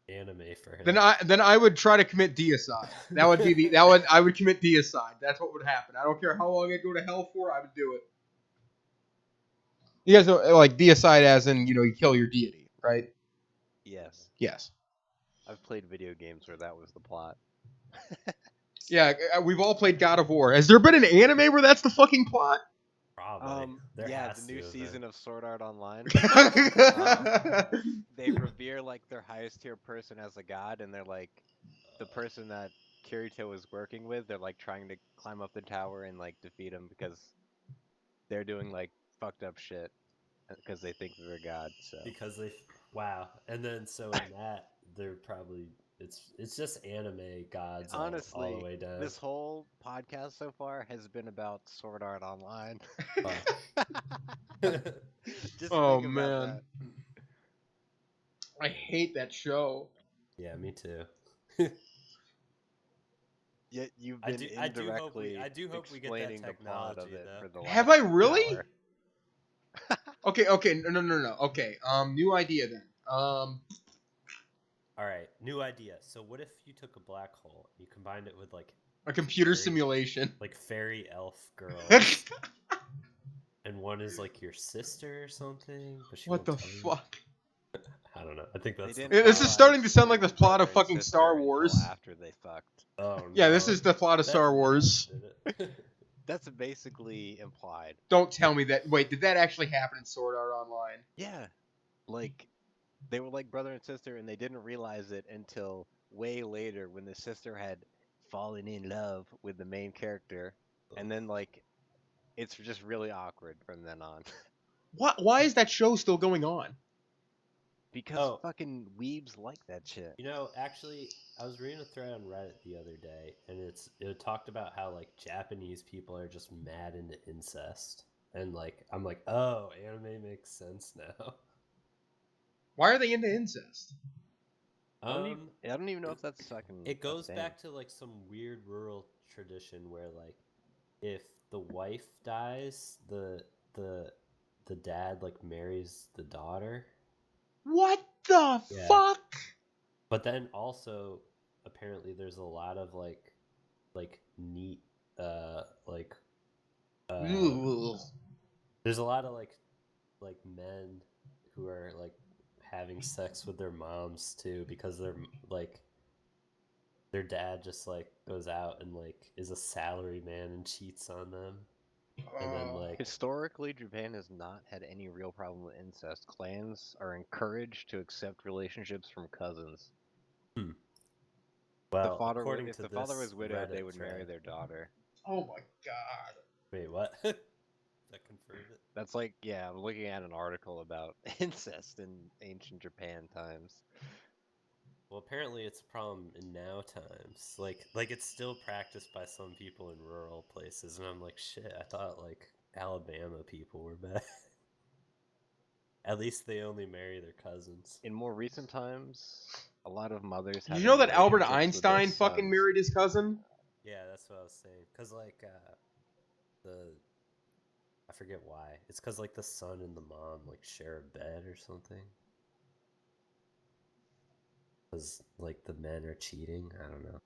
anime for him? Then I would try to commit deicide. That would be I would commit deicide. That's what would happen. I don't care how long I go to hell for. I would do it. You guys know, like deicide, as in you kill your deity, right? yes, Yes. I've played video games where that was the plot. Yeah, we've all played God of War. Has there been an anime where that's the fucking plot? Probably. There Yeah, has the new to have season been. of Sword Art Online. yeah, They revere like their highest tier person as a god, and they're like the person that Kirito is working with. They're like trying to climb up the tower and like defeat him because they're doing like fucked up shit because they think they're god. So Because wow. And then so in that they're probably it's just anime gods all honestly, the way down. this whole podcast so far has been about Sword Art Online. Just Oh, think about man. that. I hate that show. Yeah, me too. Yet you've I been do hope indirectly I do hope we get that explaining the plot of technology, it though. for the last Have I really? hour. Okay, no. Okay, new idea then. All right, new idea. So what if you took a black hole and you combined it with like A computer Fairy- simulation. like fairy elf girls, and one is like your sister or something? But she What the won't tell you? fuck? I don't know. I think that's. They the didn't This is plot. starting to sound like realize the plot of brother and fucking sister Star until Wars. After they fucked. Oh, Yeah, this no. is the plot of That's Star bad, Wars. isn't it? That's basically implied. Don't tell me that. Wait, did that actually happen in Sword Art Online? Yeah. Like, they were like brother and sister, and they didn't realize it until way later when the sister had fallen in love with the main character. And then, like, it's just really awkward from then on. Why is that show still going on? Because Oh. fucking weebs like that shit. You know, actually, I was reading a thread on Reddit the other day, and it talked about how like Japanese people are just mad into incest, and like I'm like, oh, anime makes sense now. Why are they into incest? I don't even know if that's fucking. It goes a thing. back to like some weird rural tradition where like if the wife dies, the the dad like marries the daughter. What the Yeah. fuck? But then also apparently there's a lot of like neat like Ugh. there's a lot of like men who are like having sex with their moms too, because they're like their dad just like goes out and like is a salary man and cheats on them. And then like Historically, Japan has not had any real problem with incest. Clans are encouraged to accept relationships from cousins. well, If to the father this was widowed, they Reddit would marry thread- their daughter. Oh my god. Wait, what? That confirmed it? That's like, yeah, I'm looking at an article about incest in ancient Japan times. Well, apparently it's a problem in now times. Like it's still practiced by some people in rural places, and I'm like, shit, I thought like Alabama people were bad. At least they only marry their cousins. In more recent times, a lot of mothers Did have you know that Albert relationships with their Einstein fucking sons. married his cousin? Yeah, that's what I was saying. Cause like I forget why. It's cause like the son and the mom like share a bed or something. Cause like the men are cheating. I don't know.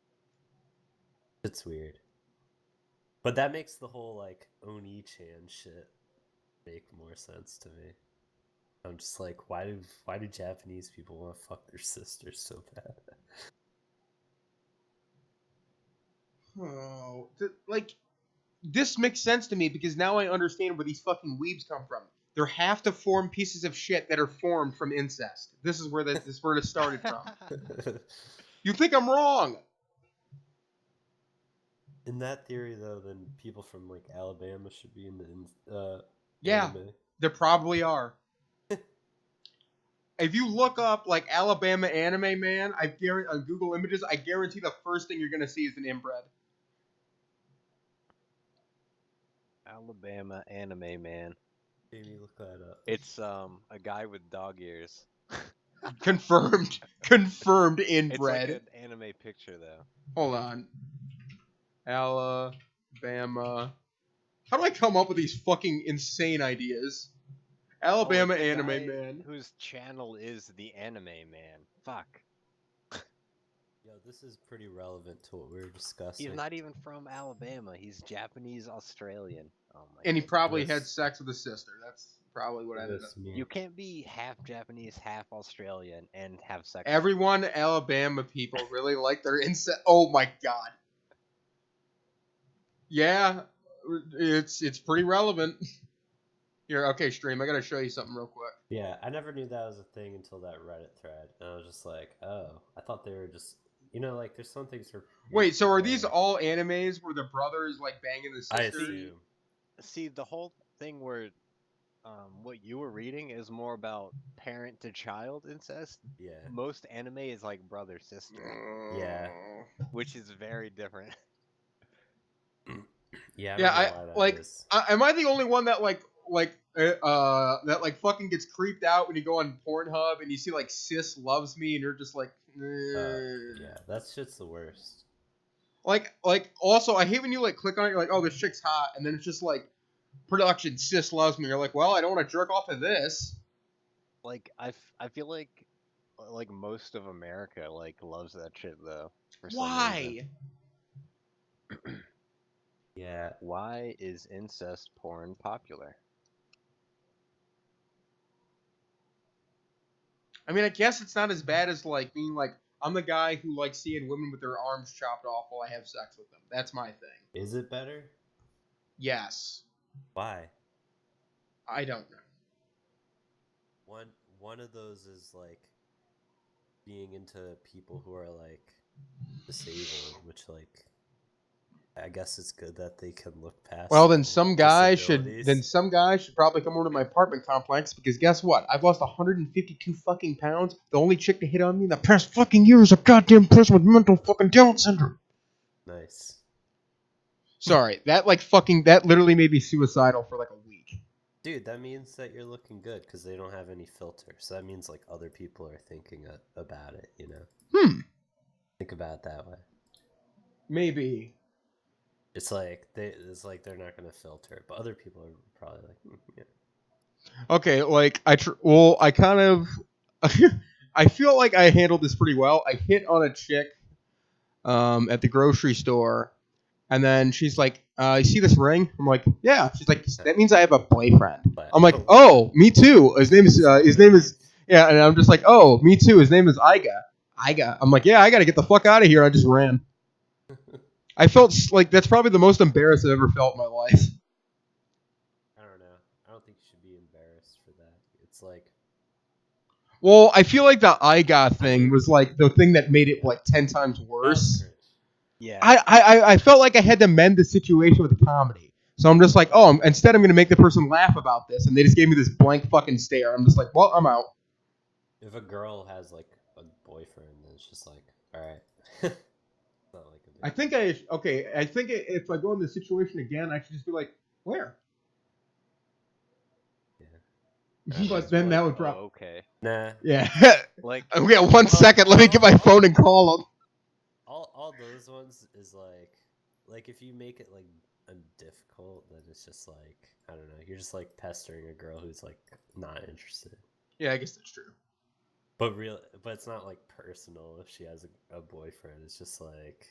It's weird. But that makes the whole like Oni-chan shit make more sense to me. I'm just like, why do Japanese people want to fuck their sisters so bad? Oh, like, this makes sense to me because now I understand where these fucking weebs come from. They're half to form pieces of shit that are formed from incest. This is where it started from. You think I'm wrong? In that theory, though, then people from like Alabama should be in the Yeah, anime. there probably are. If you look up like Alabama anime man, I guarantee on Google Images, I guarantee the first thing you're gonna see is an inbred. Alabama anime man. Maybe look that up. It's a guy with dog ears. Confirmed It's like inbred. an anime picture though. Hold on. Alabama. How do I come up with these fucking insane ideas? Alabama It's a anime guy man. whose channel is the anime man. Fuck. Yo, this is pretty relevant to what we were discussing. He's not even from Alabama. He's Japanese Australian. Oh my And he god. probably This- had sex with his sister. That's probably what ended up. This me. You can't be half Japanese, half Australian, and have sex. Everyone, Alabama people really like their incest. Oh my god. Yeah, it's pretty relevant. Here, okay, stream. I gotta show you something real quick. Yeah, I never knew that was a thing until that Reddit thread, and I was just like, oh, I thought they were just, like there's some things for. Wait, so are these all animes where the brother is like banging the I sister? assume. See, the whole thing where what you were reading is more about parent to child incest. Yeah. Most anime is like brother sister, Yeah. which is very different. Yeah. Yeah, I don't know why that like. is. Am I the only one that that like fucking gets creeped out when you go on Pornhub and you see like sis loves me and you're just like, Yeah, that shit's the worst. like also I hate when you like click on it, you're like, oh, this chick's hot, and then it's just like production sis loves me. You're like, well, I don't want to jerk off to this. Like I feel like most of America like loves that shit though. For some reason. Why? Yeah. Why is incest porn popular? I mean, I guess it's not as bad as like being like, I'm the guy who likes seeing women with their arms chopped off while I have sex with them. That's my thing. Is it better? Yes. Why? I don't know. One of those is like being into people who are like disabled, which like I guess it's good that they can look past. Well, then some guy disabilities. should probably come over to my apartment complex because guess what? I've lost 152 fucking pounds. The only chick to hit on me in the past fucking year is a goddamn person with mental fucking Down syndrome. Nice. Sorry, that literally made me suicidal for like a week. Dude, that means that you're looking good because they don't have any filter. So that means like other people are thinking about it, you know? Think about it that way. Maybe. It's like they're not gonna filter, but other people are probably like, yeah. Okay, like I kind of I feel like I handled this pretty well. I hit on a chick at the grocery store, and then she's like, "You see this ring?" I'm like, "Yeah." She's like, "That means I have a boyfriend." But, I'm like, "Oh, me too." His name is yeah, and I'm just like, "Oh, me too." His name is Iga. Iga. I'm like, "Yeah, I got to get the fuck out of here." I just ran. I felt like that's probably the most embarrassed I've ever felt in my life. I don't know. I don't think you should be embarrassed for that. It's like, Well, I feel like the Iga thing mean- was like the thing that made it like 10 times that was worse. cringe. Yeah. I felt like I had to mend the situation with comedy. So I'm just like, oh, instead I'm going to make the person laugh about this. And they just gave me this blank fucking stare. I'm just like, well, I'm out. If a girl has like a boyfriend, then it's just like, all right. It's not like a big I think I think if I go in this situation again, I should just be like, where? Yeah. But then that would oh, probably, okay. Nah. yeah. Like, Okay, 1 second. Let me get my phone and call him. All those ones is like if you make it like difficult, then it's just like, I don't know. You're just like pestering a girl who's like not interested. Yeah, I guess that's true. But it's not like personal if she has a boyfriend. It's just like,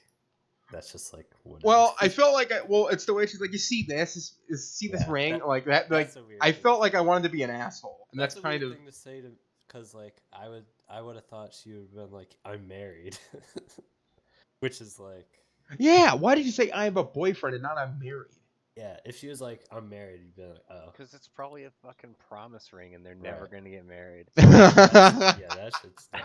that's just like whatever. Well, I felt like it's the way she's like, you see this, see this Yeah, ring, like that. Like that's a weird I thing felt to like say. I wanted to be an asshole, and that's a kind weird of thing to say to, because like I would have thought she would have been like, I'm married, which is like, yeah. Why did you say I have a boyfriend and not I'm married? yeah. If she was like, I'm married, you'd be like, oh, because it's probably a fucking promise ring, and they're never Right. gonna get married. yeah, that shit's dumb.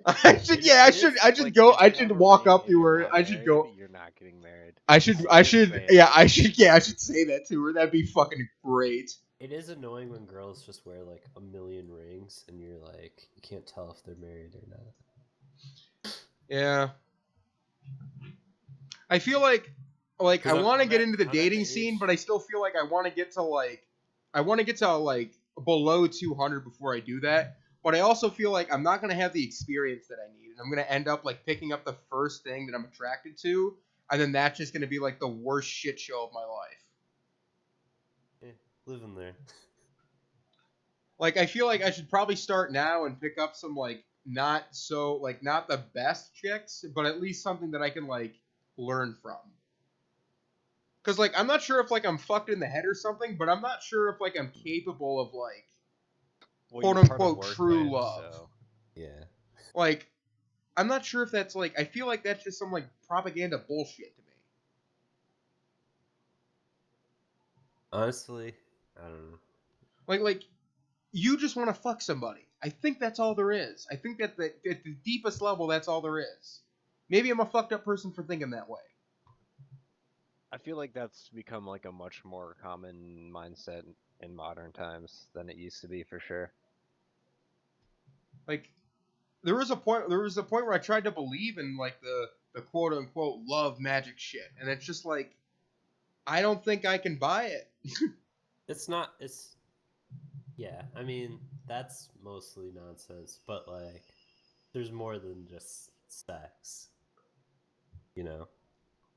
I should, yeah, I should, I should Like, go. if I you should have a walk ring up and to you're her. not I should married, go. You're not getting married. I should, Just saying. yeah, I should say that to her. That'd be fucking great. It is annoying when girls just wear like a million rings, and you're like, you can't tell if they're married or not. Yeah. I feel like I 'Cause want to I'm get at- into the I'm at the dating scene, age- but I still feel like I want to get to like below 200 before I do that. But I also feel like I'm not gonna have the experience that I need, and I'm gonna end up like picking up the first thing that I'm attracted to, and then that's just gonna be like the worst shit show of my life. living there. Like I feel like I should probably start now and pick up some like not the best chicks, but at least something that I can like learn from. Cause like I'm not sure if like I'm fucked in the head or something, but I'm not sure if like I'm capable of like Well, quote you're part of unquote true Workland, love. so Yeah. Like I'm not sure if that's like I feel like that's just some like propaganda bullshit to me. Honestly, I don't know. Like you just want to fuck somebody. I think that's all there is. I think that at the deepest level that's all there is. Maybe I'm a fucked up person for thinking that way. I feel like that's become like a much more common mindset in modern times than it used to be, for sure. Like there was a point where I tried to believe in like the quote unquote love magic shit, and it's just like I don't think I can buy it. It's yeah, I mean, that's mostly nonsense, but like there's more than just sex, you know.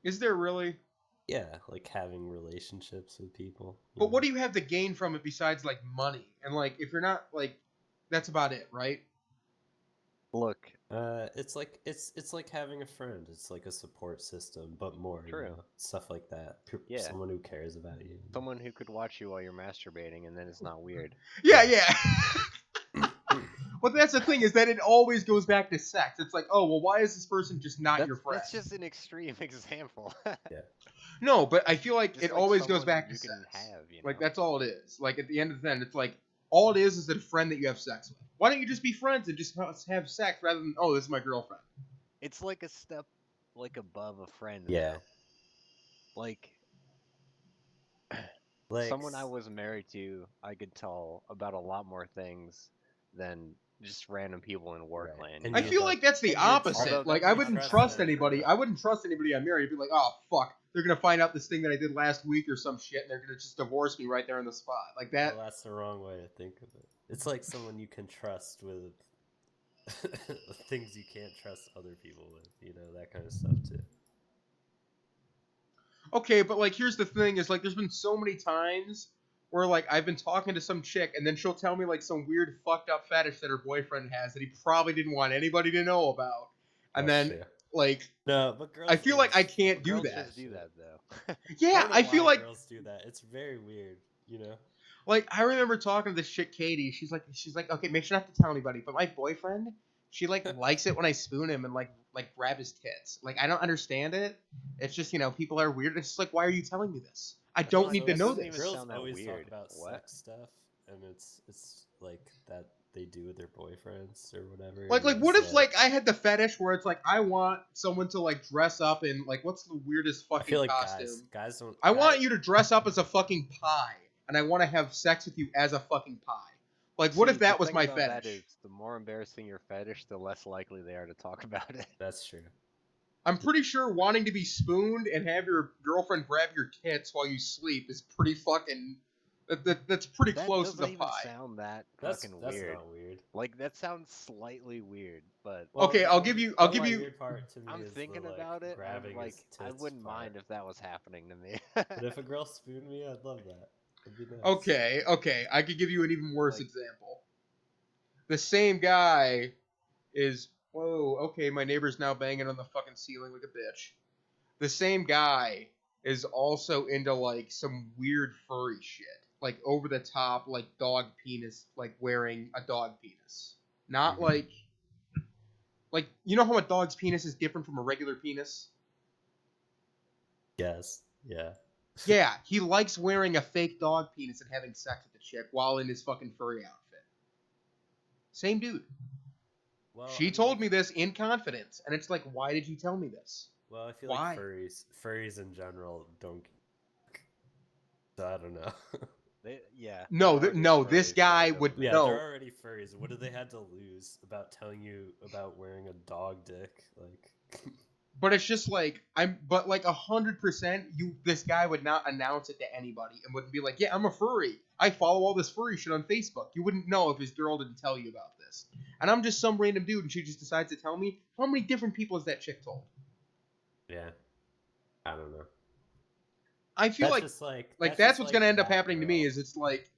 Is there really? Yeah, like having relationships with people. But what do you have to gain from it besides like money? And like if you're not like that's about it, right? Look, It's like it's like having a friend. It's like a support system, but more, True. you know, stuff like that. Yeah. Someone who cares about you. someone who could watch you while you're masturbating, and then it's not weird. Yeah. But that's the thing is that it always goes back to sex. It's like, oh well, why is this person just not your friend? That's just an extreme example. No, but I feel like Just it like always goes someone back to you sex. can have, you Like know? that's all it is. Like at the end of the day, it's like all it is a friend that you have sex with. Why don't you just be friends and just have sex rather than oh this is my girlfriend? It's like a step like above a friend. Yeah. though. Like Like someone I was married to, I could tell about a lot more things than just random people in Workland. Right. you And I know? you- feel like that's the and you're opposite. Although Like that's I not wouldn't trust trust them. anybody. I wouldn't trust anybody I'm married. I'd be like, oh fuck, they're gonna find out this thing that I did last week or some shit, and they're gonna just divorce me right there on the spot. Like that. well, that's the wrong way to think of it. It's like someone you can trust with things you can't trust other people with, you know, that kind of stuff too. Okay, but like here's the thing: is like there's been so many times where like I've been talking to some chick and then she'll tell me like some weird fucked up fetish that her boyfriend has that he probably didn't want anybody to know about, and That's then true. like No, but girls. I feel like I can't do Girls that. just do that though. Yeah, I feel like girls do that. It's very weird, you know. like I remember talking to this chick Katie. She's like, okay, make sure not to tell anybody. But my boyfriend, she like likes it when I spoon him and like grab his tits. Like I don't understand it. It's just people are weird. It's just like, why are you telling me this? I don't need to that know doesn't this. even Girls sound that always weird. talk about What? sex stuff, and it's like that they do with their boyfriends or whatever. Like and what it's if like I had the fetish where it's like I want someone to like dress up in like what's the weirdest I fucking feel like costume? guys don't. I want you to dress up as a fucking pie, and I want to have sex with you as a fucking pie. Like, what if that was my fetish? That is, the more embarrassing your fetish, the less likely they are to talk about it. That's true. I'm pretty sure wanting to be spooned and have your girlfriend grab your tits while you sleep is pretty fucking. That's pretty close to the That doesn't pie. even sound that That's fucking that's weird. not weird. Like that sounds slightly weird, but Well, Okay, the I'll one- give you. the only weird part to me I'm is thinking the, like, about it. grabbing I'm like, his I tits wouldn't part. mind if that was happening to me. But if a girl spooned me, I'd love that. It'd be nice. Okay, I could give you an even worse Like- example. The same guy is. Whoa, okay, my neighbor's now banging on the fucking ceiling like a bitch. The same guy is also into like some weird furry shit. Like over the top, like dog penis, like wearing a dog penis. Not Mhm. like you know how a dog's penis is different from a regular penis? Yes. Yeah. Yeah, he likes wearing a fake dog penis and having sex with the chick while in his fucking furry outfit. Same dude. Well, She told me this in confidence, and it's like, why did you tell me this? Well, I feel Why? like furries in general don't. So I don't know. No, they're already no, this furries, so guy it doesn't would Yeah, no. they're already furries. What do they had to lose about telling you about wearing a dog dick? Like, But it's just like but like 100%, this guy would not announce it to anybody and wouldn't be like, yeah, I'm a furry. I follow all this furry shit on Facebook. You wouldn't know if his girl didn't tell you about this. And I'm just some random dude, and she just decides to tell me. How many different people has that chick told? yeah, I don't know. I feel That's like just like that's what's gonna end up that happening to me. girl. Is it's like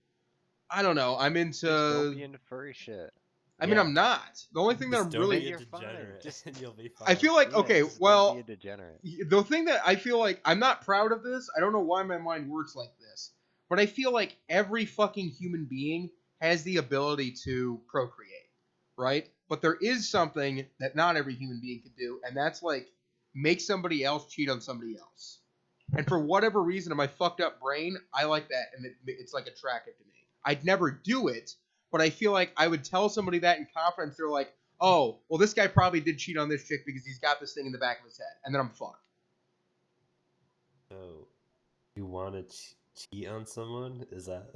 I don't know. I'm just don't into. be into furry shit. I mean, Yeah. I'm not. The only thing that Just I'm don't really. be a You're fine. degenerate, Just- and you'll be fine. I feel like Yeah, okay. just don't Well, be a degenerate. the thing that I feel like I'm not proud of this. I don't know why my mind works like this, but I feel like every fucking human being has the ability to procreate, right? But there is something that not every human being can do, and that's like make somebody else cheat on somebody else. And for whatever reason, in my fucked up brain, I like that, and it's like attractive to me. I'd never do it, but I feel like I would tell somebody that in confidence. They're like, oh, well, this guy probably did cheat on this chick because he's got this thing in the back of his head, and then I'm fucked. So, you want to cheat on someone? Is that?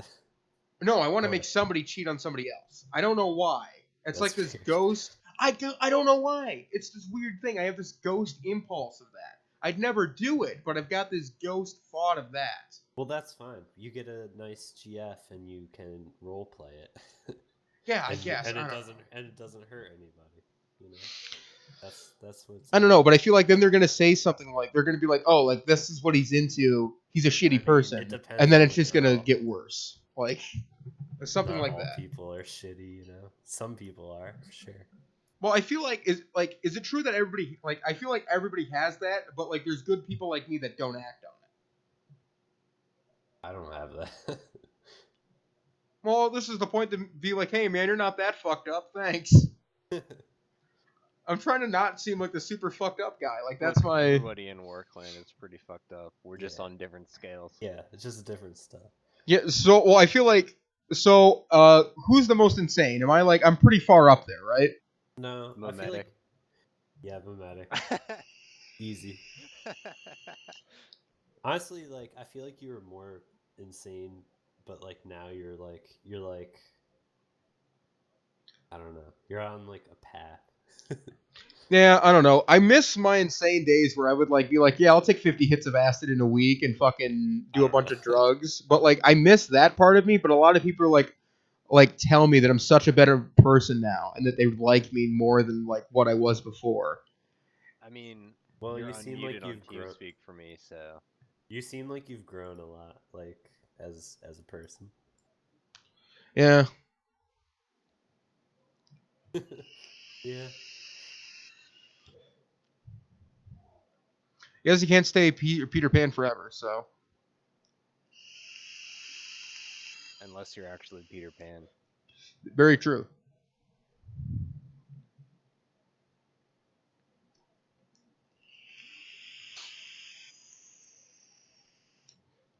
No, I want to Oh. make somebody cheat on somebody else. I don't know why. It's That's like this weird. ghost. I don't know why. It's this weird thing. I have this ghost impulse of that. I'd never do it, but I've got this ghost thought of that. Well, that's fine. You get a nice GF and you can role play it. Yeah, I and guess. and I it don't doesn't know. and it doesn't hurt anybody. You know, that's what's. I don't know, but I feel like then they're gonna say something like they're gonna be like, "Oh, like this is what he's into. He's a shitty mean, person," it depends and then on it's the just gonna girl. get worse. Like something Not like all that. people are shitty, you know. Some people are, for sure. Well, I feel like is it true that everybody like I feel like everybody has that, but like there's good people like me that don't act on it. I don't have that. Well, this is the point to be like, hey man, you're not that fucked up. Thanks. I'm trying to not seem like the super fucked up guy. Like that's my Everybody in Workland is pretty fucked up. We're just Yeah. on different scales. Yeah, it's just different stuff. yeah. So well, I feel like who's the most insane? Am I like I'm pretty far up there, right? No, I feel Memetic. like yeah, memetic, easy. Honestly, like I feel like you were more insane, but like now you're like I don't know. You're on like a path. Yeah, I don't know. I miss my insane days where I would like be like, yeah, I'll take 50 hits of acid in a week and fucking I do a don't bunch know. of drugs. But like I miss that part of me, but a lot of people are like tell me that I'm such a better person now and that they like me more than like what I was before. I mean, Well, you're you seem like unmuted on you've grown. TeamSpeak for me, so You seem like you've grown a lot. Like as a person. Yeah. Yeah. I guess you can't stay Peter Pan forever, so. Unless you're actually Peter Pan. Very true.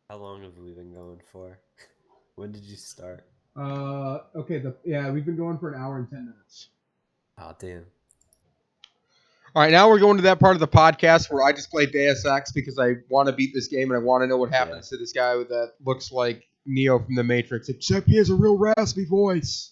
How long have we been going for? When did you start? Okay, we've been going for an hour and 10 minutes. Oh, damn. All right, now we're going to that part of the podcast where I just play Deus Ex because I want to beat this game and I want to know what happens to this guy that looks like Neo from the Matrix, except he has a real raspy voice.